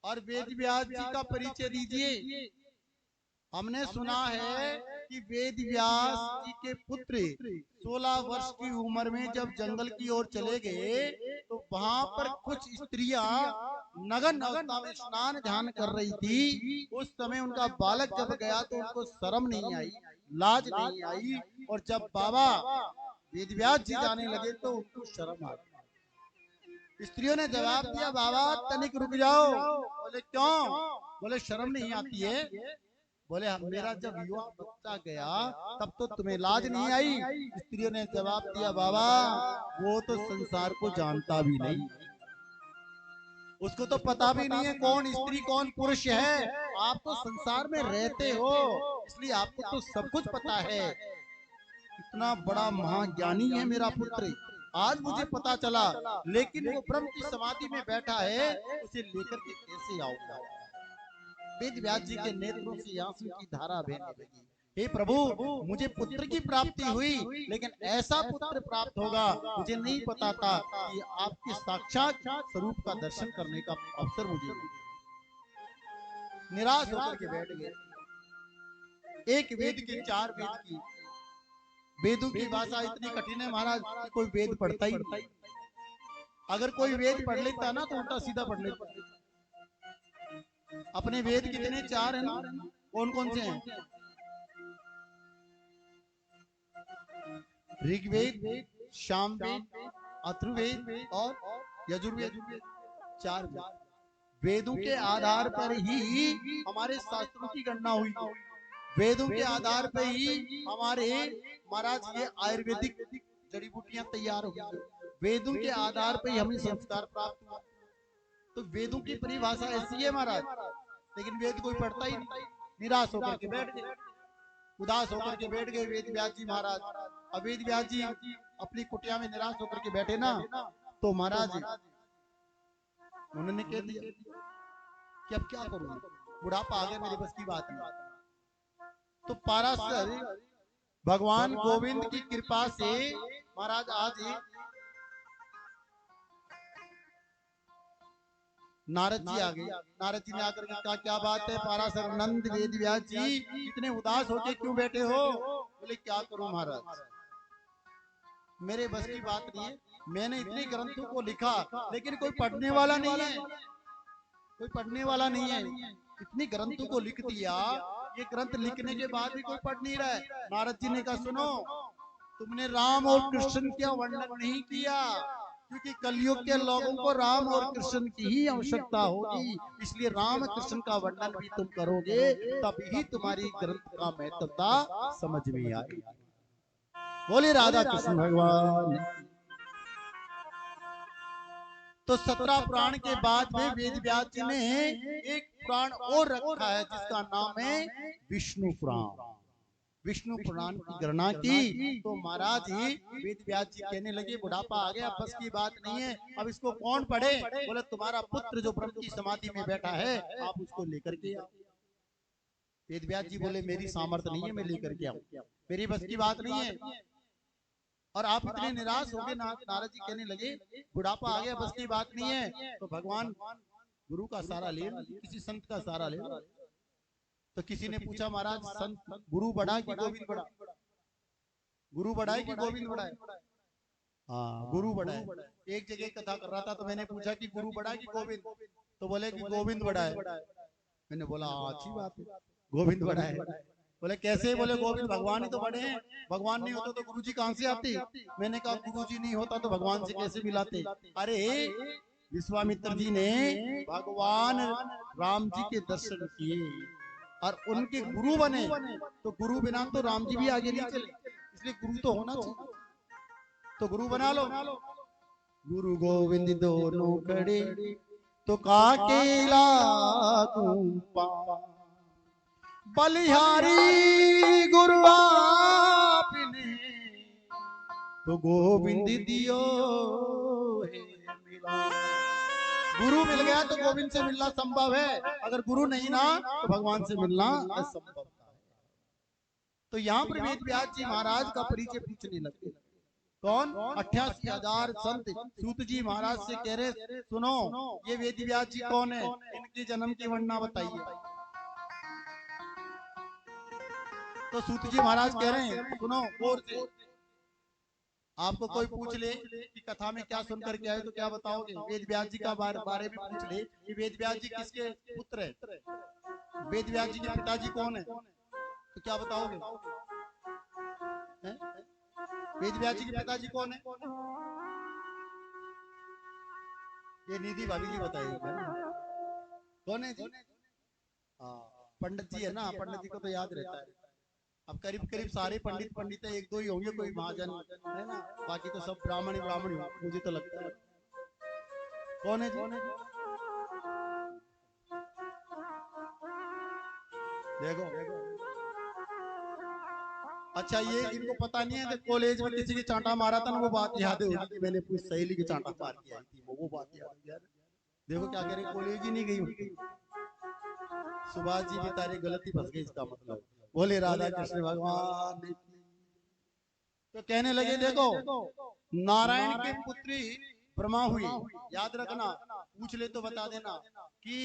Speaker 2: और वेद व्यास जी का परिचय दीजिए। हमने सुना है कि वेद व्यास जी के पुत्र 16 वर्ष की उम्र में जब जंगल की ओर चले गए तो वहां पर कुछ स्त्रियां नग्न अवस्था में स्नान ध्यान कर रही थी। उस समय उनका बालक जब गया तो उनको शर्म नहीं आई, लाज नहीं आई, और जब बाबा वेद व्यास जी जाने लगे तो उनको शर्म आ गई। स्त्रियों ने जवाब दिया, बाबा तनिक रुक जाओ। बोले क्यों? बोले शर्म नहीं आती है। बोले मेरा जब युवा बच्चा गया तब तो तुम्हें लाज नहीं आई। स्त्रियों ने जवाब दिया, बाबा वो तो संसार को जानता भी नहीं, उसको तो पता भी नहीं है कौन स्त्री कौन पुरुष है। आप तो संसार में रहते हो इसलिए आपको तो सब कुछ पता है। इतना बड़ा महाज्ञानी है मेरा पुत्र, आज मुझे पता चला, लेकिन वो ब्रह्म की समाधि में बैठा है, उसे लेकर के कैसे आऊंगा। वेद व्यास जी के नेत्रों से आंसू की धारा बहने लगी। हे प्रभु मुझे पुत्र की प्राप्ति हुई, लेकिन ऐसा पुत्र प्राप्त होगा मुझे नहीं पता था कि आपके साक्षात स्वरूप का दर्शन करने का अवसर मुझे मिला। निराश होकर के बैठ गए। एक वेद के 4 वेद की, वेदों की भाषा इतनी कठिन है महाराज कि कोई वेद पढ़ता ही नहीं। अगर कोई वेद पढ़ लेता ना तो उल्टा सीधा पढ़ लेता। अपने वेद कितने 4 है ना, कौन कौन से हैं? ऋग्वेद, सामवेद, अथर्ववेद और यजुर्वेद, 4 वेद। वेदों के आधार पर ही हमारे शास्त्रों की गणना हुई, वेदों के आधार पर ही हमारे महाराज ये आयुर्वेदिक जड़ी बूटियां तैयार हुई, वेदों के आधार पर ही हमें संस्कार प्राप्त हुआ। तो वेदों की परिभाषा ऐसी है महाराज, लेकिन वेद कोई पढ़ता ही नहीं। निराश होकर के बैठ गए, उदास होकर के बैठ गए वेद व्यास जी महाराज। अब वेद व्यास जी अपनी कुटिया में निराश होकर के बैठे ना, तो महाराज उन्होंने कह दिया कि अब क्या करूं, बुढ़ापा आ गया, मेरे बस की बात नहीं। तो पाराशर भगवान गोविंद की कृपा से महाराज आज नारद जी आ गए। नारद जी ने आकर के कहा, क्या बात है पाराशर नंद वेद व्यास जी इतने उदास होके क्यों बैठे हो? बोले क्या करूं महाराज, मेरे बस की बात नहीं है। मैंने इतने ग्रंथों को लिखा लेकिन कोई पढ़ने वाला नहीं है, कोई पढ़ने वाला नहीं है। इतनी ग्रंथों को लिख दिया, ये ग्रंथ लिखने के बाद भी कोई पढ़ नहीं रहा है। नारद जी ने कहा, सुनो तुमने राम और कृष्ण का वर्णन नहीं किया, क्योंकि कलयुग के लोगों को राम और कृष्ण की ही आवश्यकता होगी, इसलिए राम कृष्ण का वर्णन भी तुम करोगे तभी तुम्हारी ग्रंथ का महत्वता समझ में आएगी। बोले राधा कृष्ण भगवान। तो 17 पुराण के बाद में वेद व्यास जी ने एक पुराण और रखा है जिसका नाम है विष्णु पुराण। विष्णु पुराण की गणना की तो महाराज ही वेद व्यास जी कहने लगे, बुढ़ापा आ गया, बस की बात नहीं है, अब इसको कौन पढ़े? बोले तुम्हारा पुत्र जो ब्रह्म की समाधि में बैठा है, आप उसको लेकर के आओ। वेद व्यास जी बोले, मेरी सामर्थ्य नहीं है, मैं लेकर के आऊं, मेरी बस की बात नहीं है। और आप इतने निराश हो गए। नारद जी कहने लगे, बुढ़ापा आ गया, बस की बात नहीं है, तो भगवान गुरु का सहारा ले लो, किसी संत का सहारा ले लो। तो किसी ने पूछा, महाराज संत गुरु बड़ा कि गोविंद बड़ा? गुरु बड़ा है कि गोविंद बड़ा है? हाँ गुरु बड़ा है। एक जगह कथा कर रहा था तो मैंने पूछा कि गुरु बड़ा है कि गोविंद? तो बोले कि गोविंद बड़ा है। मैंने बोला अच्छी बात है, गोविंद बड़ा है बोले कैसे? बोले गोविंद भगवान ही तो बड़े हैं, भगवान नहीं होता तो गुरु जी कहां से आते? मैंने कहा गुरु जी नहीं होता तो भगवान से कैसे मिलाते? अरे विश्वामित्र जी ने भगवान राम जी के दर्शन किए और उनके गुरु बने, तो गुरु बिना तो राम जी भी आगे नहीं चले, इसलिए गुरु तो होना चाहिए, तो गुरु बना लो। गुरु गोविंद दोनों खड़े तो काके लागू पाँव, बलिहारी गुरु आपने तो गोविंद दियो है मिला। गुरु मिल गया तो गोविंद से मिलना संभव है, अगर गुरु नहीं ना तो भगवान से मिलना असंभव है। तो यहाँ पर वेद व्यास जी महाराज का परिचय पूछने लगे। कौन? 88,000 संत सूत जी महाराज से कह रहे सुनो ये वेद व्यास जी कौन है, इनके जन्म की वर्णना बताइए। तो सूत जी महाराज कह रहे हैं सुनो गौर से, आपको कोई पूछ ले कि कथा में क्या सुन करके आए तो क्या बताओगे? वेद व्यास जी का बारे में पूछ ले कि वेद व्यास जी किसके पुत्र है, वेद व्यास जी के पिताजी कौन है, तो क्या बताओगे? वेद व्यास जी के पिताजी कौन है? ये निधि भाभी जी बताइएगा कौन है जी? हाँ पंडित जी है ना, पंडित जी को तो याद रहता है। अब करीब करीब सारे पंडित है, एक दो ही होंगे कोई महाजन है ना, बाकी तो सब ब्राह्मण ही मुझे तो लगता है। कौन है जी? देखो अच्छा ये इनको पता नहीं है कि कॉलेज में किसी की चांटा मारा था ना, वो बात याद होगी कि मैंने अपनी सहेली की चांटा मार के आई थी, वो बात याद है। देखो क्या कह रहे, कॉलेज ही नहीं गई। सुभाष जी बेचारे गलती फंस गए, इसका मतलब बोले राधा कृष्ण भगवान। तो कहने लगे देखो नारायण के पुत्री ब्रह्मा हुई, याद रखना, पूछ ले तो बता देना कि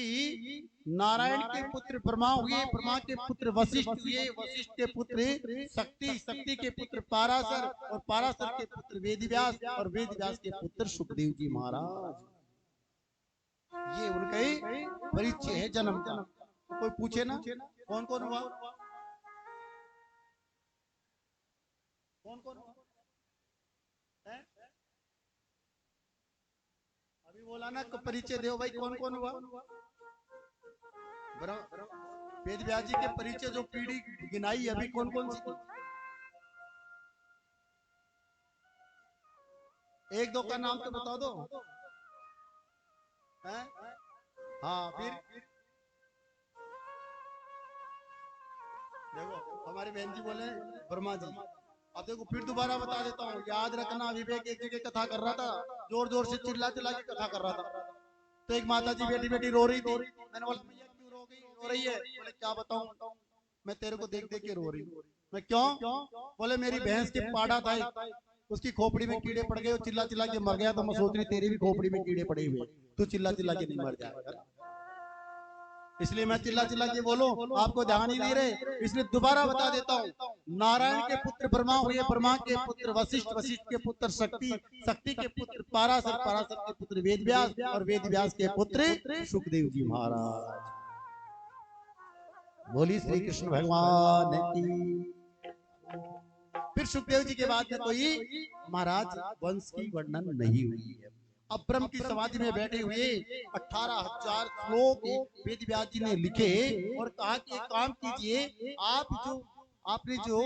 Speaker 2: नारायण के पुत्र ब्रह्मा हुए, ब्रह्मा के पुत्र वशिष्ठ हुए, वशिष्ठ के पुत्र शक्ति, शक्ति के पुत्र पाराशर, और पाराशर के पुत्र वेदव्यास, और वेदव्यास के पुत्र सुखदेव जी महाराज। ये उनका परिचय है जन्म का। कोई पूछे ना कौन कौन हुआ, कौन कौन हुआ है? अभी बोला ना परिचय दो भाई, कौन कौन हुआ? वेद व्यास जी के परिचय जो पीढ़ी गिनाई अभी कौन कौन सी थी? एक दो का नाम तो बता दो है? हाँ फिर देखो हमारी बहन जी बोले वर्मा जी, अब देखो फिर दोबारा बता देता हूँ, याद रखना। विवेक एक जगह कथा कर रहा था, जोर जोर से चिल्ला चिल्ला के कथा कर रहा था, तो एक माता जी बेटी बेटी रो रही थी। मैंने बोला भैया क्यों रो गई, रो रही है? बोले क्या बताऊं, मैं तेरे को देख देख के रो रही हूँ। मैं क्यों? बोले मेरी भैंस के पाड़ा था, उसकी खोपड़ी में कीड़े पड़ गए, चिल्ला चिल्ला के मर गया, तो मैं सोच रही तेरी भी खोपड़ी में कीड़े पड़े हुए, तू चिल्ला चिल्ला के नहीं मर जाएगा, इसलिए मैं चिल्ला चिल्ला के बोलूं, आपको ध्यान ही नहीं रहे, इसलिए दोबारा बता देता हूँ। नारायण के पुत्र ब्रह्मा हुए, ब्रह्मा के पुत्र वशिष्ठ, वशिष्ठ के पुत्र शक्ति, शक्ति के पुत्र पाराशर, पाराशर के पुत्र वेदव्यास, और वेदव्यास के पुत्र सुखदेव जी महाराज। बोली श्री कृष्ण भगवान की। फिर सुखदेव जी के बाद में कोई महाराज वंश की वर्णन नहीं हुई है। अब ब्रह्म की समाधि में बैठे हुए 18,000 श्लोक वेद व्यास जी ने लिखे और कहा कि एक काम कीजिए, आपने जो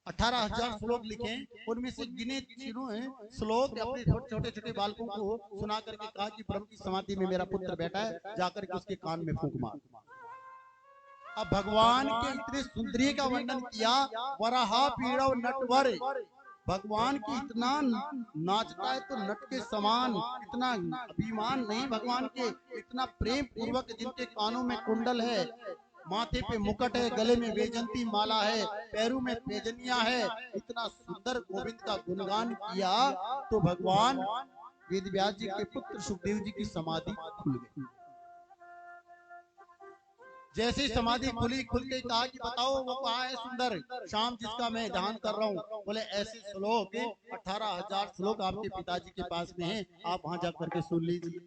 Speaker 2: 18,000 श्लोक लिखे उनमें से गिने श्लोक अपने छोटे छोटे बालकों को सुना करके कहा कि ब्रह्म की समाधि में मेरा पुत्र बैठा है, जाकर के उसके कान में फूंक मार। अब भगवान के इतने सुंदरी का वर्णन किया, वराहा पीड़व नटवर, भगवान की इतना नाचता है तो नट के समान, इतना अभिमान नहीं भगवान के, इतना प्रेम पूर्वक, जिनके कानों में कुंडल है, माथे पे मुकुट है, गले में वैजंती माला है, पैरों में पैजनिया है, इतना सुंदर गोविंद का गुणगान किया तो भगवान वेद व्यास जी के पुत्र सुखदेव जी की समाधि खुल गई। जैसी समाधि खुली, खुल के कहा कि बताओ वो कहाँ है सुंदर श्याम जिसका मैं ध्यान कर रहा हूँ? बोले ऐसे श्लोक 18,000 श्लोक आपके पिताजी के पास में है, आप वहां जाकर के सुन लीजिए।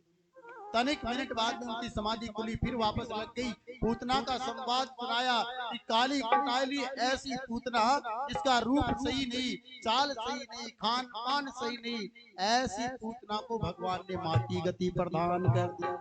Speaker 2: तनिक मिनट बाद में उनकी समाधि खुली, फिर वापस लग गई। पूतना का संवाद सुनाया कि काली कुटाली ऐसी पूतना जिसका रूप सही नहीं, चाल सही नहीं, खान पान सही नहीं, ऐसी पूतना को भगवान ने माटी गति प्रदान कर दी।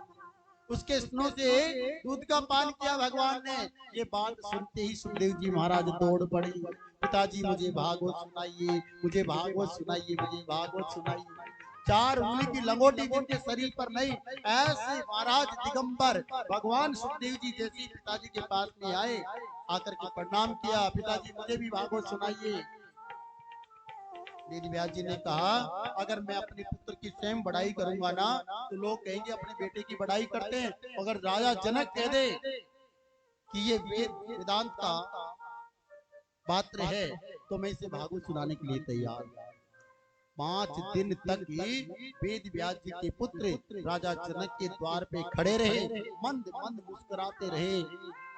Speaker 2: उसके स्तनों से दूध का पान किया भगवान ने। ये बात सुनते ही सुखदेव जी महाराज दौड़ पड़े, पिताजी मुझे भागवत सुनाइए, मुझे भागवत सुनाइए, मुझे भागवत सुनाइए। 4 उंगली की लंगोटी जिनके शरीर पर नहीं, ऐसे महाराज दिगंबर भगवान सुखदेव जी जैसे पिताजी के पास में आए, आकर के प्रणाम किया, पिताजी मुझे भी भागवत सुनाइए। वेद व्यास जी ने कहा, अगर मैं अपने पुत्र की स्वयं बढ़ाई करूंगा ना, तो लोग कहेंगे अपने बेटे की बढ़ाई करते हैं। अगर राजा जनक कह दे कि ये वेदांत का पात्र है, तो मैं इसे भागवत सुनाने के लिए तैयार हूं। 5 दिन तक ही वेद व्यास जी के पुत्र राजा जनक के द्वार पे खड़े रहे, मंद मंद मुस्कुराते रहे,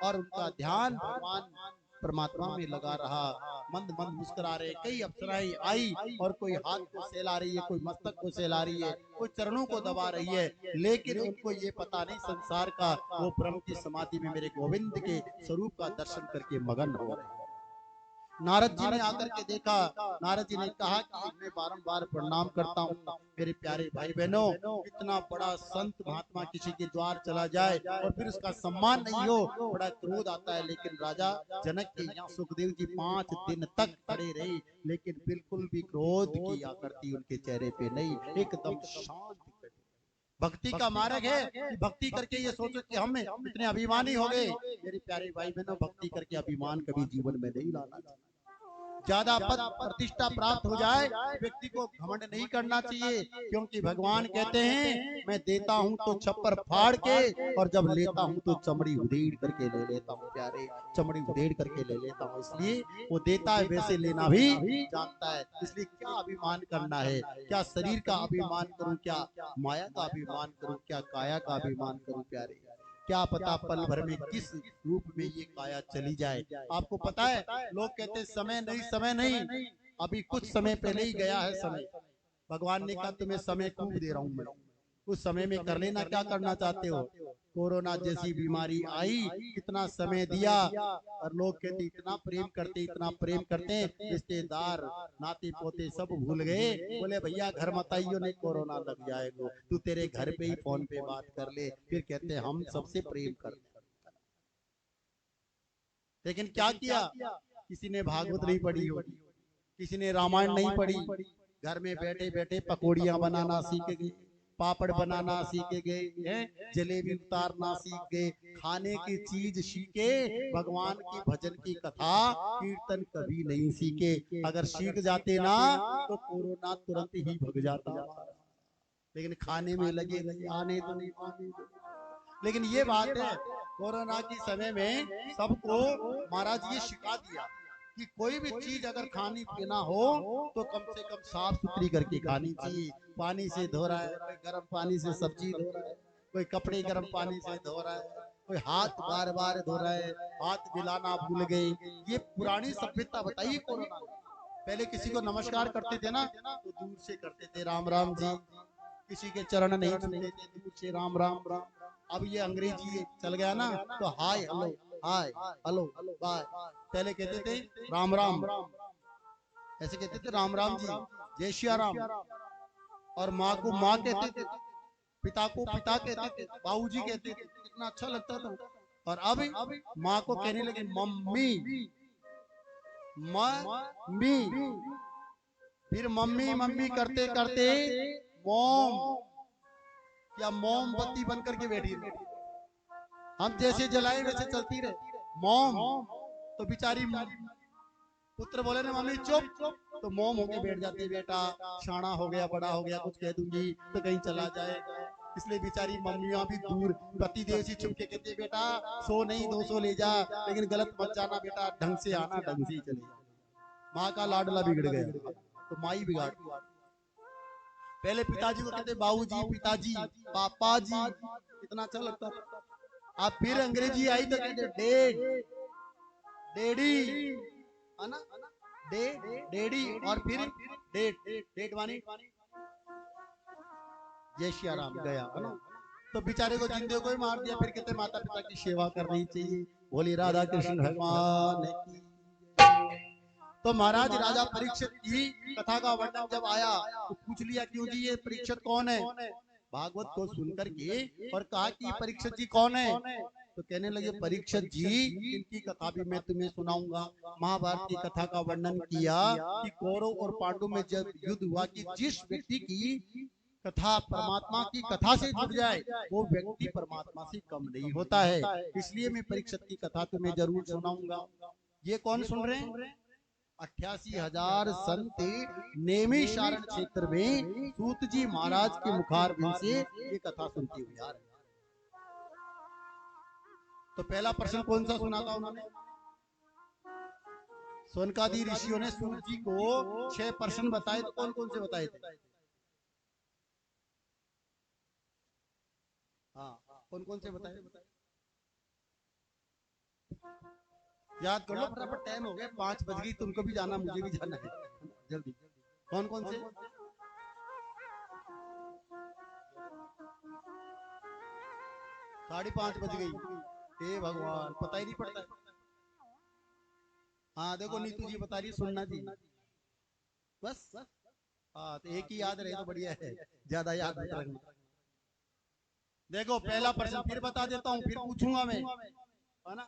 Speaker 2: और उनका ध्यान भगवान परमात्मा में लगा रहा। मंद मंद मुस्कुरा रहे। कई अप्सराएं आई, और कोई हाथ को सहला रही है, कोई मस्तक को सहला रही है, कोई चरणों को दबा रही है, लेकिन उनको ये पता नहीं संसार का वो ब्रह्म की समाधि में मेरे गोविंद के स्वरूप का दर्शन करके मगन हो रहे। नारद जी ने आकर के देखा, नारद जी ने कहा कि मैं बारंबार प्रणाम करता हूँ मेरे प्यारे भाई बहनों, इतना बड़ा संत महात्मा किसी के द्वार चला जाए और फिर उसका सम्मान नहीं हो, बड़ा क्रोध आता है। लेकिन राजा जनक के यहाँ सुखदेव जी 5 दिन तक खड़े रहे, लेकिन बिल्कुल भी क्रोध की आकृति उनके चेहरे पे नहीं, एकदम शांत। भक्ति का मार्ग है कि भक्ति करके ये सोचो कि हम इतने अभिमानी हो गए। मेरे प्यारे भाई बहनों, भक्ति करके अभिमान कभी जीवन में नहीं लाना चाहिए। ज्यादा पद प्रतिष्ठा प्राप्त हो जाए, व्यक्ति को घमंड नहीं करना चाहिए, क्योंकि भगवान कहते हैं मैं देता हूं तो छप्पर फाड़ के, और जब लेता हूं तो चमड़ी उधेड़ करके ले लेता हूं। प्यारे, चमड़ी उधेड़ करके ले लेता हूं। इसलिए वो देता है, वैसे लेना भी जानता है। इसलिए क्या अभिमान करना है? क्या शरीर का अभिमान करूं, क्या माया का अभिमान करूं, क्या काया का अभिमान करूं? प्यारे, क्या पता पल भर में किस रूप में ये काया चली जाए। आपको पता है, लोग कहते हैं समय नहीं, समय नहीं, अभी कुछ समय पहले ही गया है समय। भगवान ने कहा तुम्हें समय खूब दे रहा हूं मैं, उस समय में कर लेना क्या करना चाहते हो। कोरोना जैसी बीमारी आई, कितना समय दिया, और लोग कहते इतना प्रेम करते, इतना प्रेम करते, रिश्तेदार नाते पोते सब भूल गए। बोले भैया घर मत आइयो, नहीं कोरोना लग जाएगा, तू तेरे घर पे ही फोन पे बात कर ले। फिर कहते हम सबसे प्रेम करते। लेकिन क्या किया, किसी ने भागवत नहीं पढ़ी होगी, किसी ने रामायण नहीं पढ़ी, घर में बैठे बैठे पकौड़ियां बनाना सीख गए, पापड़ बनाना सीख गए, जलेबी उतारना सीख गए, खाने की चीज सीखे, भगवान की भजन की कथा कीर्तन कभी नहीं सीखे। अगर सीख जाते ना तो कोरोना तुरंत ही भग जाता, लेकिन खाने में लगे रहे, आने दो, आने दो। लेकिन ये बात है, कोरोना के समय में सबको महाराज ये सिखा दिया कि कोई भी चीज अगर खानी पीना हो तो कम से कम साफ सुथरी करके खानी चाहिए। पानी से धो रहा है, कोई गर्म पानी से सब्जी धो रहा है, कोई कपड़े गर्म पानी से धो रहा है, कोई हाथ बार बार धो रहा है, हाथ मिलाना भूल गए। ये पुरानी सभ्यता बताइए कोरोना। पहले किसी को नमस्कार करते थे ना तो दूर से करते थे, राम राम जी, किसी के चरण नहीं छूते थे, दूर से राम राम राम। अब ये अंग्रेजी चल गया ना, तो hi hello, hi hello bye. पहले कहते थे राम राम, ऐसे कहते थे राम राम जी, जय श्री राम। और माँ को माँ कहते थे, पिता को पिता कहते थे, बाबूजी कहते थे, कितना अच्छा लगता था। और अब माँ को कहने लगे मम्मी, मम्मी, फिर मम्मी मम्मी करते करते मोम या मोमबत्ती बन करके बैठी रही। हम जैसे जलाए वैसे चलती रहे मोम। तो बेचारी पुत्र बोले ना मम्मी चुप, तो मोम होके बैठ जाती, बेटा शाना हो गया, बड़ा हो गया, कुछ कह दूंगी तो कहीं चला जाएगा। इसलिए बेचारी मम्मियां भी दूर पति देव से छुप के कहती बेटा 100 नहीं 200 ले जा, लेकिन गलत मत जाना बेटा, ढंग से आना, ढंग से ही चले जा। माँ का लाडला बिगड़ गया तो माई बिगाड़। पहले पिताजी को कहते बाबूजी, पिताजी, पापा जी, कितना अच्छा लगता था। अब फिर अंग्रेजी आई तो कहते डैड, डैडी, है ना, डैडी, और फिर डेट, डेट मानी जय श्री राम गया, है ना। तो बेचारे को जिंदे को ही मार दिया, फिर कहते माता पिता की सेवा करनी चाहिए। बोली राधा कृष्ण भगवान की। तो महाराज राजा परीक्षित की कथा का वर्णन जब आया तो पूछ लिया, क्यों जी ये परीक्षित कौन है? भागवत को सुनकर के और कहा कि परीक्षित जी कौन है? तो कहने लगे परीक्षित जी इनकी कथा भी मैं तुम्हें सुनाऊंगा। महाभारत की कथा का वर्णन किया कि कौरव और पांडु में जब युद्ध हुआ कि जिस व्यक्ति की कथा परमात्मा की कथा से जुड़ जाए वो व्यक्ति परमात्मा से कम नहीं होता है। इसलिए मैं परीक्षित की कथा तुम्हें जरूर सुनाऊंगा। ये कौन सुन रहे हैं? 88,000 संत नेमिषारण क्षेत्र में सूत जी महाराज के मुखारबिंद से ये कथा सुनती हुई आ रही। तो पहला प्रश्न कौन सा सुना था उन्होंने? सोनकादि ऋषियों ने सूत जी को 6 प्रश्न बताए, तो कौन कौन से बताए थे? हाँ, कौन कौन से बताए? याद कर लो फटाफट, टाइम हो गया, 5 बज गई, तुमको भी जाना मुझे भी जाना है, जल्दी। कौन कौन से? 5:30 बज गई। हे भगवान, पता ही नहीं पड़ता। हाँ देखो नीतू जी बता रही सुनना जी, बस। हाँ तो एक ही याद रहे तो बढ़िया है, ज्यादा याद मत रखना। देखो पहला प्रश्न फिर बता देता हूँ, फिर पूछूंगा मैं, है ना?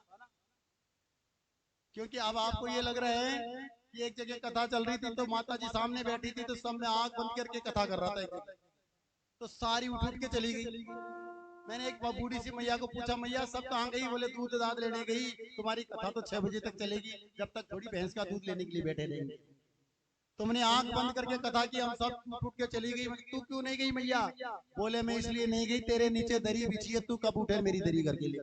Speaker 2: क्योंकि अब आपको ये लग रहा है कि एक जगह कथा चल रही थी तो माता जी सामने बैठी थी तो सब में आंख बंद करके कथा कर रहा था एक, तो सारी उठ उठ के चली गई। मैंने एक बूढ़ी सी मैया को पूछा, मैया सब कहाँ गई? बोले दूध दाद लेने गई, तुम्हारी कथा तो 6 बजे तक चलेगी, जब तक थोड़ी भैंस का दूध लेने के लिए बैठे रहेंगे। तुमने आंख बंद करके कथा की, हम सब उठ के चली गई। तू क्यों नहीं गई मैया? बोले मैं इसलिए नहीं गई, तेरे नीचे दरी बिछी है, तू कब उठे मेरी दरी करके ले।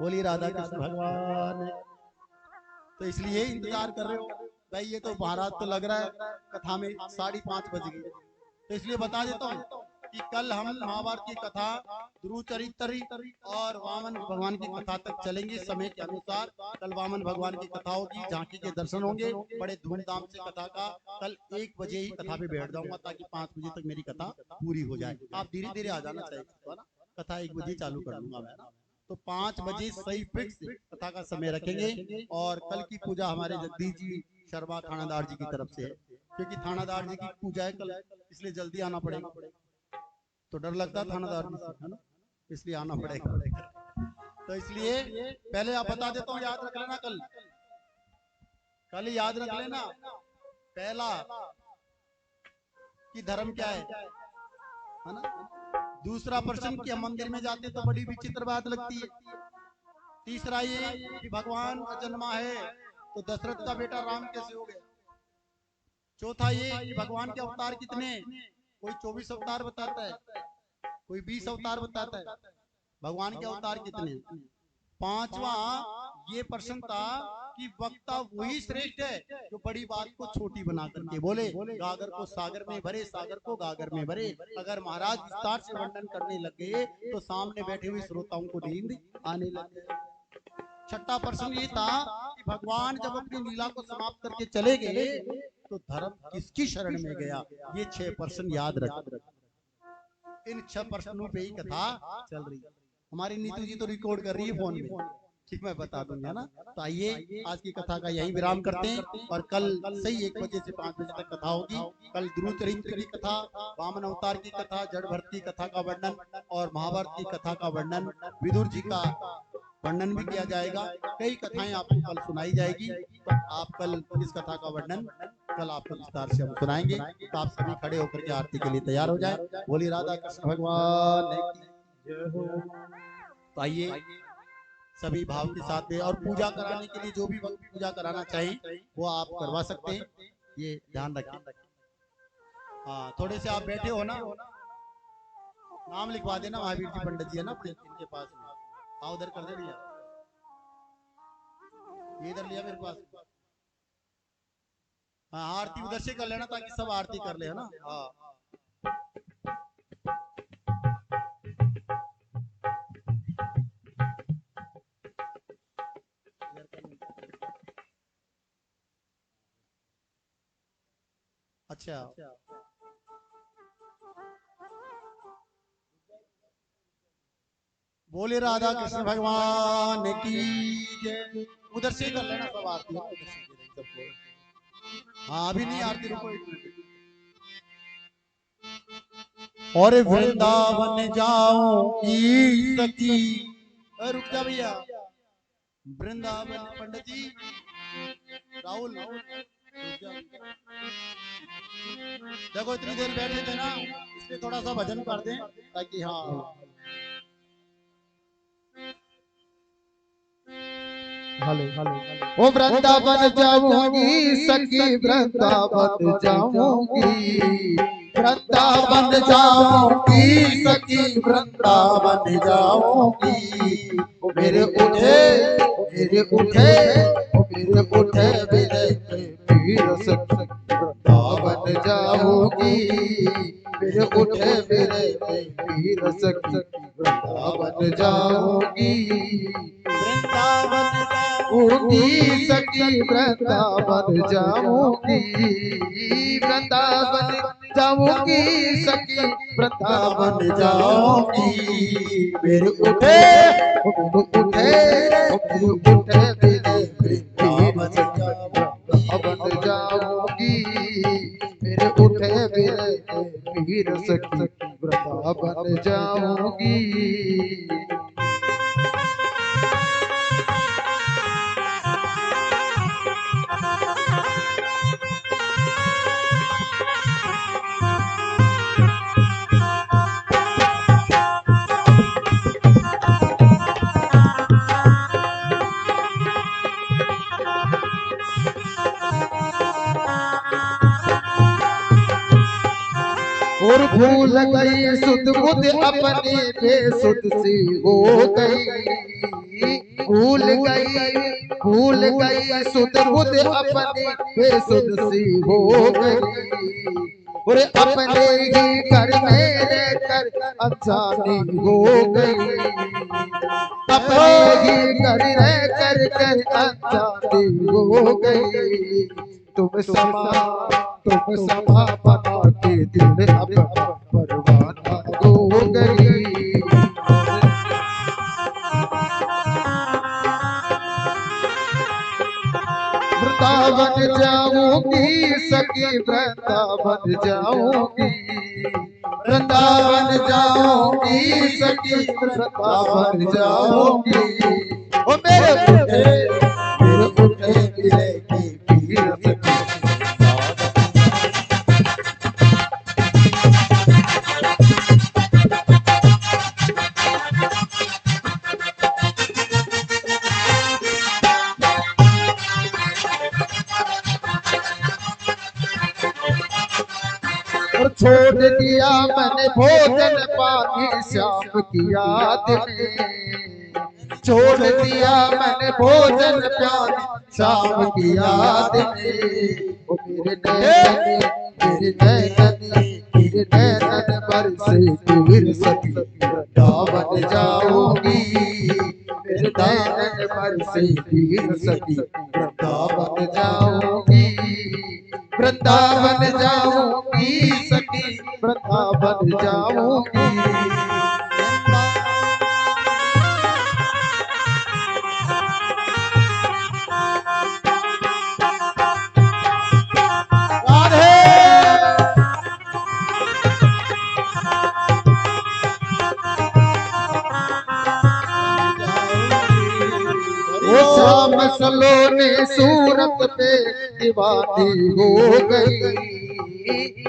Speaker 2: बोली राधा कृष्ण भगवान। तो इसलिए इंतजार कर रहे हो भाई, ये तो महाराज तो लग रहा है कथा में 5:30 बज गई। तो इसलिए बता देता हूँ कि कल हम महाभारत की कथा ध्रुव चरित्र और वामन भगवान की कथा तक चलेंगे समय के अनुसार। कल वामन भगवान की कथा होगी, झांकी के दर्शन होंगे बड़े धूमधाम से कथा का। कल 1 बजे ही कथा पे बैठ जाऊंगा ताकि 5 बजे तक मेरी कथा पूरी हो जाए। आप धीरे धीरे आ जाना चाहिए, है ना? कथा 1 बजे चालू कर लूंगा मैं, ना? तो 5 बजे सही फिक्स कथा का समय रखेंगे। और कल की पूजा हमारे जगदीश जी शर्मा थानादार जी की तरफ से है, क्योंकि थानादार जी की पूजा है कल, इसलिए जल्दी आना पड़ेगा। तो डर लगता है थानादार जी से, है ना? इसलिए आना पड़ेगा। तो इसलिए पहले आप बता देता हूँ, याद रख लेना कल याद रख लेना। पहला कि धर्म क्या है ना? दूसरा प्रश्न कि हम मंदिर में जाते तो बड़ी विचित्र बात लगती है। तीसरा ये कि भगवान अजन्मा है तो दशरथ का बेटा राम कैसे हो गया। चौथा ये कि भगवान के अवतार कितने? कोई 24 अवतार बताता है, कोई 20 अवतार बताता है। भगवान के अवतार कितने? पांचवा ये प्रश्न था कि वक्ता वही श्रेष्ठ है जो बड़ी बात को छोटी बना करके बोले। गागर को सागर में भरे, सागर को गागर में भरे। अगर महाराज विस्तार से वर्णन करने लगे तो सामने बैठे हुए श्रोताओं को नींद आने लगे। छठा प्रश्न ये था कि भगवान जब अपनी लीला को समाप्त करके चले गए तो धर्म किसकी शरण में गया। ये 6 प्रश्न याद रख। इन 6 प्रश्नों पे ही कथा चल रही है। हमारी नीतू जी तो रिकॉर्ड कर रही है फोन में, ठीक मैं बता दूंगा ना। तो आइए आज की कथा का यही विराम करते हैं और कल सही 1 बजे से 5 बजे तक कथा होगी। कल ध्रुव चरित्र की कथा, वामन अवतार की कथा, जड़ भरत की कथा का वर्णन और महाभारत की कथा का वर्णन, विदुर जी का वर्णन भी किया जाएगा। कई कथाएं आपको कल सुनाई जाएगी। तो आप कल इस कथा का वर्णन कल आपको विस्तार से हम सुनाएंगे। तो आप सभी खड़े होकर के आरती के लिए तैयार हो जाए। बोली राधा कृष्ण भगवान की जय हो। तो आइए सभी भाव के साथ में, और पूजा कराने के लिए जो भी वक्त पूजा कराना चाहिए वो आप करवा सकते हैं, ये ध्यान रखें। हाँ थोड़े से आप बैठे हो ना, नाम लिखवा देना, महावीर जी पंडित जी है ना अपने, इनके पास में। हाँ उधर कर दे भैया, ये इधर लिया मेरे पास। हाँ आरती उधर से कर लेना ताकि सब आरती कर ले, है ना? हाँ अच्छा बोले राधा कृष्ण भगवान की जय। उधर से कर लेना सब आरती, उधर से कर लेना सबको। हाँ अभी नहीं आरती, रुको एक मिनट। और वृंदावन जाऊंगी सखी, रुक जा भैया, वृंदावन पंडित जी, राहुल रुक जा। देखो इतनी देर बैठे थे ना, इसलिए थोड़ा सा भजन कर दें ताकि हाँ
Speaker 1: ओ वृंदावन जाऊंगी सखी, वृंदावन जाऊंगी, वृंदावन जाऊंगी सखी, वृंदावन जाऊंगी। ओ मेरे उठे, मेरे उठे, ओ मेरे उठे मेरे पीर सखी, वृंदावन जाऊंगी। मेरे उठे मेरे पीर सखी, वृंदावन जाऊंगी।
Speaker 2: वृंदावन
Speaker 1: जाऊंगी सखी, वृंदावन जाऊंगी, वृंदावन जाऊंगी सखी, वृंदावन जाऊंगी। मेरे उठे, मेरे उठे, मेरे उठे मेरे वृंदावन जाऊंगी। मेरे उठे मेरे पीर सखी, वृंदावन जाऊंगी। और भूल गई सुध बुध अपने बेसुध सी हो गई। भूल गई सुध बुध अपने बेसुध सी हो गई। और अपने ही घर में रहकर अनजानी हो गई। अपने ही घर रहकर कर अनजानी हो गई। तुम समा बना के दिल अब परवाना हो गई। वृंदावन जाऊंगी सखी, वृंदावन जाऊंगी, वृंदावन जाऊंगी सखी, वृंदावन जाऊंगी। ओ मेरे उठे गिरे की पीर सखी, और छोड़ दिया मैंने भोजन पानी श्याम की याद में। छोड़ दिया मैंने भोजन पानी श्याम की याद में। ओ मेरे नैनन, मेरे नैनन, मेरे नैनन बरसे पीर सखी, वृंदावन जाऊंगी। मेरे नैनन बरसे पीर सखी, वृंदावन जाऊंगी। वृंदावन जाऊंगी सखी, वृंदावन जाऊंगी। श्याम सलोने सूरत पे दीवानी हो गई।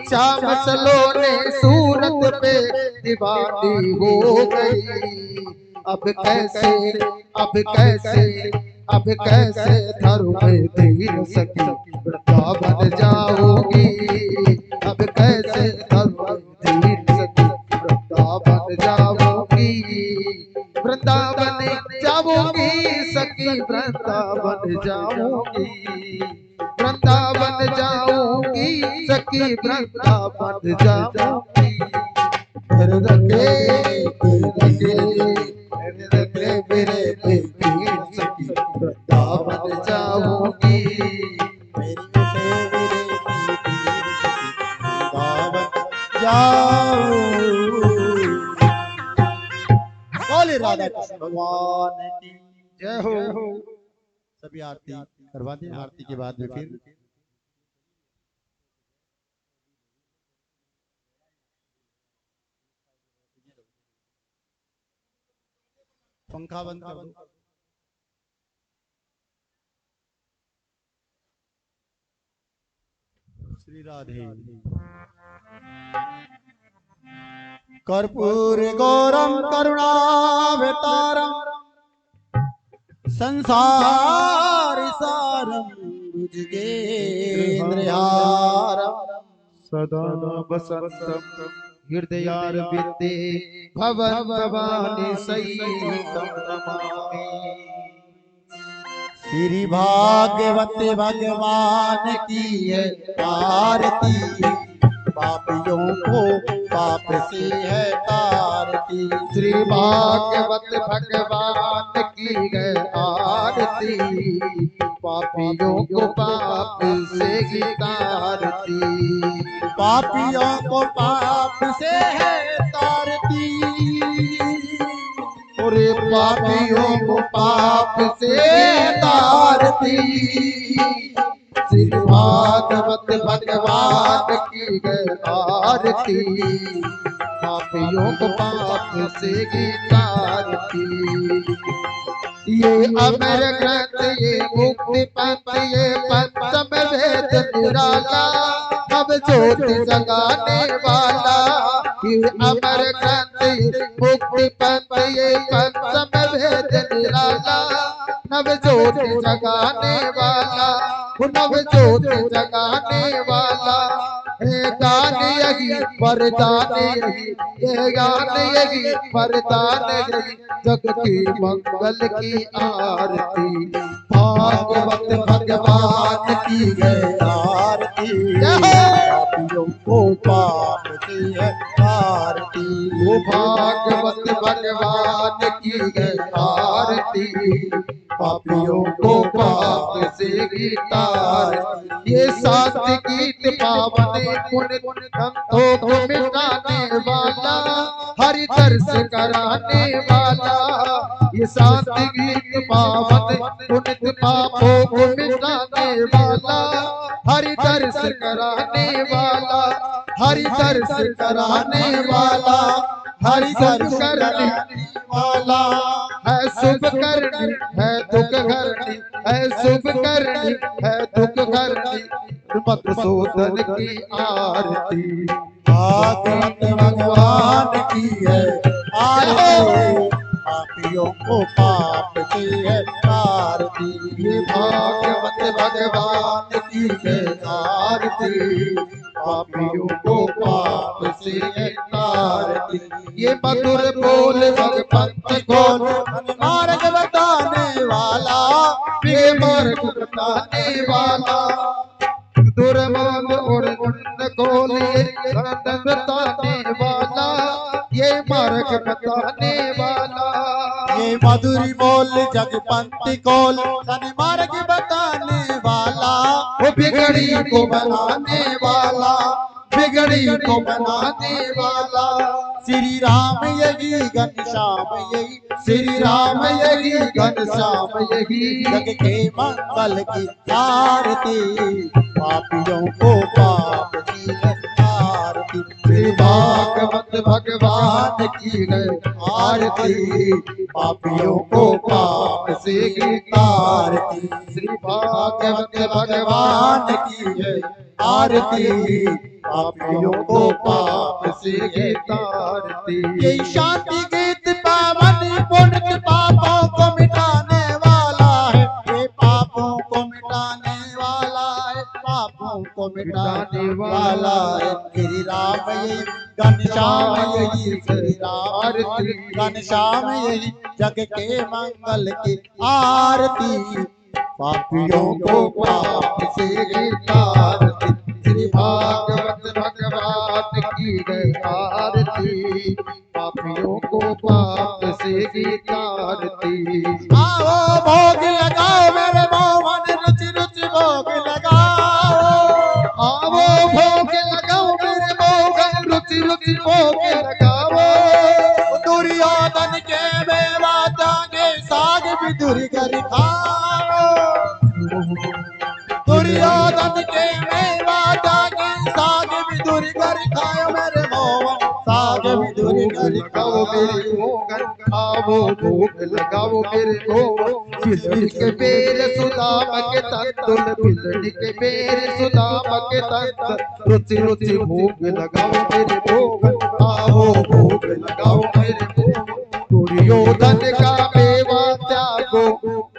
Speaker 1: श्याम सलोने सूरत पे दीवानी हो गई। अब कैसे, अब कैसे, अब कैसे धरू में धीर सखी, वृंदावन जाऊंगी। अब कैसे धरू में धीर सखी, वृंदावन जाऊंगी। वृंदावन जाऊंगी सखी, वृंदावन जाऊंगी। वृंदावन जाऊंगी सखी, वृंदावन जाऊंगी। फिर रखे मेरे पीर सखी, वृंदावन जाऊंगी। मेरी उठे मेरे पीर सखी, वृंदावन जाऊंगी।
Speaker 2: बोले राधा।
Speaker 1: जय हो।
Speaker 2: सभी आरती करवा दें, आरती के बाद में फिर पंखा बंद कर दो। श्री राधे। कर्पूर गौरम करुणावतारम संसार सारम भुजगेन्द्रहारम
Speaker 1: सदा वसंतम हृदयारविंदे भवन भवानी सहितं नमामि।
Speaker 2: श्री भागवत भगवान की है आरती, पापियों को पाप से है तारती।
Speaker 1: श्री भागवत भगवान की है आरती, पापियों को पाप से ही तारती।
Speaker 2: पापियों को पाप से है तारती,
Speaker 1: और पापियों को पाप से तारती। श्री भागवत भगवान की है आरती, पापियों को पाप से ही तारती। ये अमर ग्रंथ ये मुक्ति पंथ ये पंचम वेद निराला, नव ज्योति जगाने वाला। ये अमर ग्रंथ ये मुक्ति पंथ ये पंचम वेद निराला, नव ज्योति जगाने वाला। नव ज्योति जगाने वाला है गान यही वरदान यही, ये गान यही वरदान यही, जग की मंगल की आरती। भागवत भगवान की है आरती,
Speaker 2: पापियों को पाप से है तारती।
Speaker 1: वो भागवत भगवान की है आरती, पापियों को पाप से ही तारती। ये सात गीत पावन पुण्य गंधों को मिटाने वाला, हरि दर्श कराने वाला। ये सात गीत पावन पुण्य पापों को मिटाने वाला, हरि दर्श कराने वाला। हरि दर्श कराने वाला, हरि दर्श करने वाला है। शुभ करनी है दुख करनी है, शुभ करनी है दुख करनी, मधुसूदन की आरती।
Speaker 2: भागवत भगवान की है आरती, पापियों को पाप से है तारती।
Speaker 1: ये भागवत भगवान की है आरती, पापियों को पाप से है तारती। ये मधुर बोल भगवंत खोल
Speaker 2: मार्ग बताने वाला,
Speaker 1: ये मार्ग बताने वाला। दुर्मन और गुण खोल ये बताने वाला, ये मार्ग बताने वाला।
Speaker 2: ये मधुरी बोल जगपंथी खोल मार्ग बताने वाला।
Speaker 1: वो बिगड़ी को बनाने वाला, बिगड़ी को बनाने वाला।
Speaker 2: श्री राम यही घनश्याम यही,
Speaker 1: श्री राम यही घनश्याम यही,
Speaker 2: जग के मंगल की आरती, पापियों को पाप की है आरती।
Speaker 1: श्री भागवत भगवान की है आरती, पापियों को पाप से ही तारती। श्री भागवत भगवान की है आरती, पापियों को पाप से ही तारती।
Speaker 2: ये शांति गीत पावन पुण्य पापों को मिटाने वाला है, ये पापों को मिटाने वाला है, पापों को मिटाने वाला है। श्री राम यही घनश्याम यही, श्री राम घनश्याम यही, जग के मंगल की आरती,
Speaker 1: पापियों को पाप से ही तारती। श्री भागवत भगवान की है आरती, पापियों को पाप से ही तारती।
Speaker 2: आओ भोग लगाओ मेरे मोहन, रुचि रुचि भोग लगाओ।
Speaker 1: आओ भोग लगाओ मेरे मोहन, रुचि रुचि भोग लगाओ।
Speaker 2: दुर्योधन के मेवा जागे साग भी भी दूरी कर खाओ दुर्योधन के मेवा त्यागी साग भी दूरी कर खाओ मेरे मोहन साग भी दूरी कर
Speaker 1: लगाओ मेरे मोहन आओ भोग लगाओ मेरे मोहन बिलड़ी के बेर सुदाम के तंतुल बिलड़ी के बेर सुदाम के तंतुल रुचि रुचि भोग लगाओ मेरे मोहन आओ भोग लगाओ मेरे मोहन दुर्योधन का मेवा त्यागो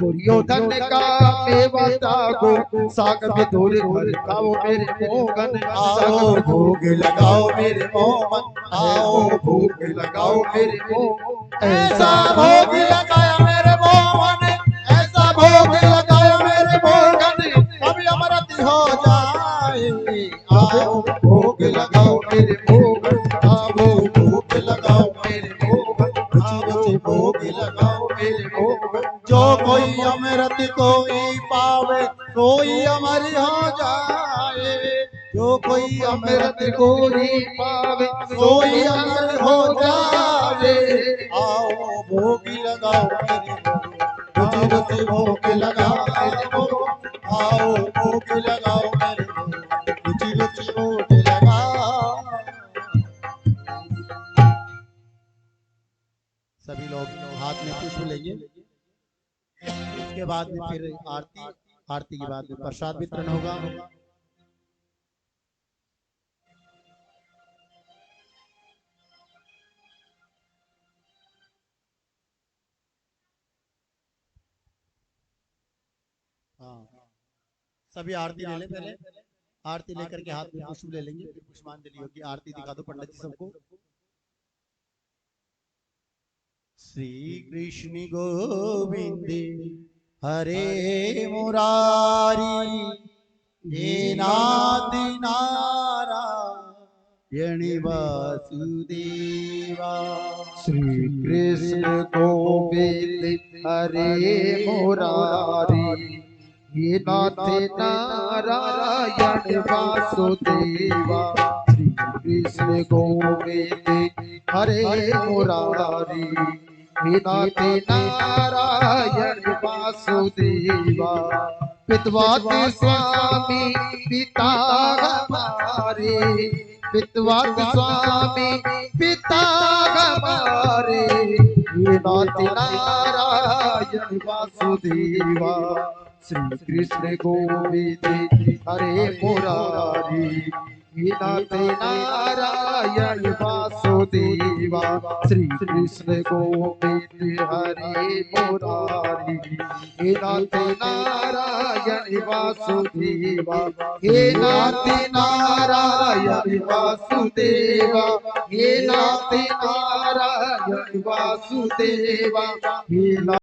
Speaker 1: दुर्योधन का मेवा त्यागो साग में दूर कर खाओ मेरे मोहन
Speaker 2: आओ भोग लगाओ मेरे मोहन
Speaker 1: आओ भोग लगाओ मेरे मोहन
Speaker 2: ऐसा भोग लगाया मेरे मोहन ऐसा भोग लगाया मेरे मोहन अभी अमृत हो जाए आओ
Speaker 1: भोग लगाओ मेरे मोहन आओ भोग लगाओ मेरे मोहन
Speaker 2: रुचि भोग लगाओ
Speaker 1: मेरे मोहन
Speaker 2: जो कोई अमृत कोई पावे कोई अमर हो जाए जो कोई
Speaker 1: अमृत कोई पावे सोई अमर हो जाए
Speaker 2: आओ भोग लगाओ मेरे रुचि रुचि भोग लगाओ मेरे आओ भोग लगाओ मेरे रुचि रुचि भोग लगाओ सभी लोग हाथ में पुष्प लेंगे उसके बाद में फिर आरती के बाद में प्रसाद वितरण होगा सभी आरती ले लें पहले आरती लेकर के हाथ में पुष्प ले लेंगे फिर पुष्पांजलि होगी आरती दिखा दो पंडित जी सबको श्री कृष्ण गोविंद हरे मुरारी हे नाथ नारायण वासुदेवा
Speaker 1: श्री कृष्ण गोविंद हरे मुरारी हे नाथ नारायण वासुदेवा श्री कृष्ण गोविंद हरे मुरारी हे नाथ नारायण वासुदेवा पितवाद स्वामी पिता हमारे पितवाद स्वामी पिता हमारे हे नाथ नारायण वासुदेवा श्री कृष्ण गोविंद हरे मुरारी हे नाथ नारायण वासुदेवा श्री कृष्ण गोविंद हरे मुरारी हे नाथ नारायण वासुदेवा हे नाथ नारायण वासुदेवा हे नाथ नारायण वासुदेवा हे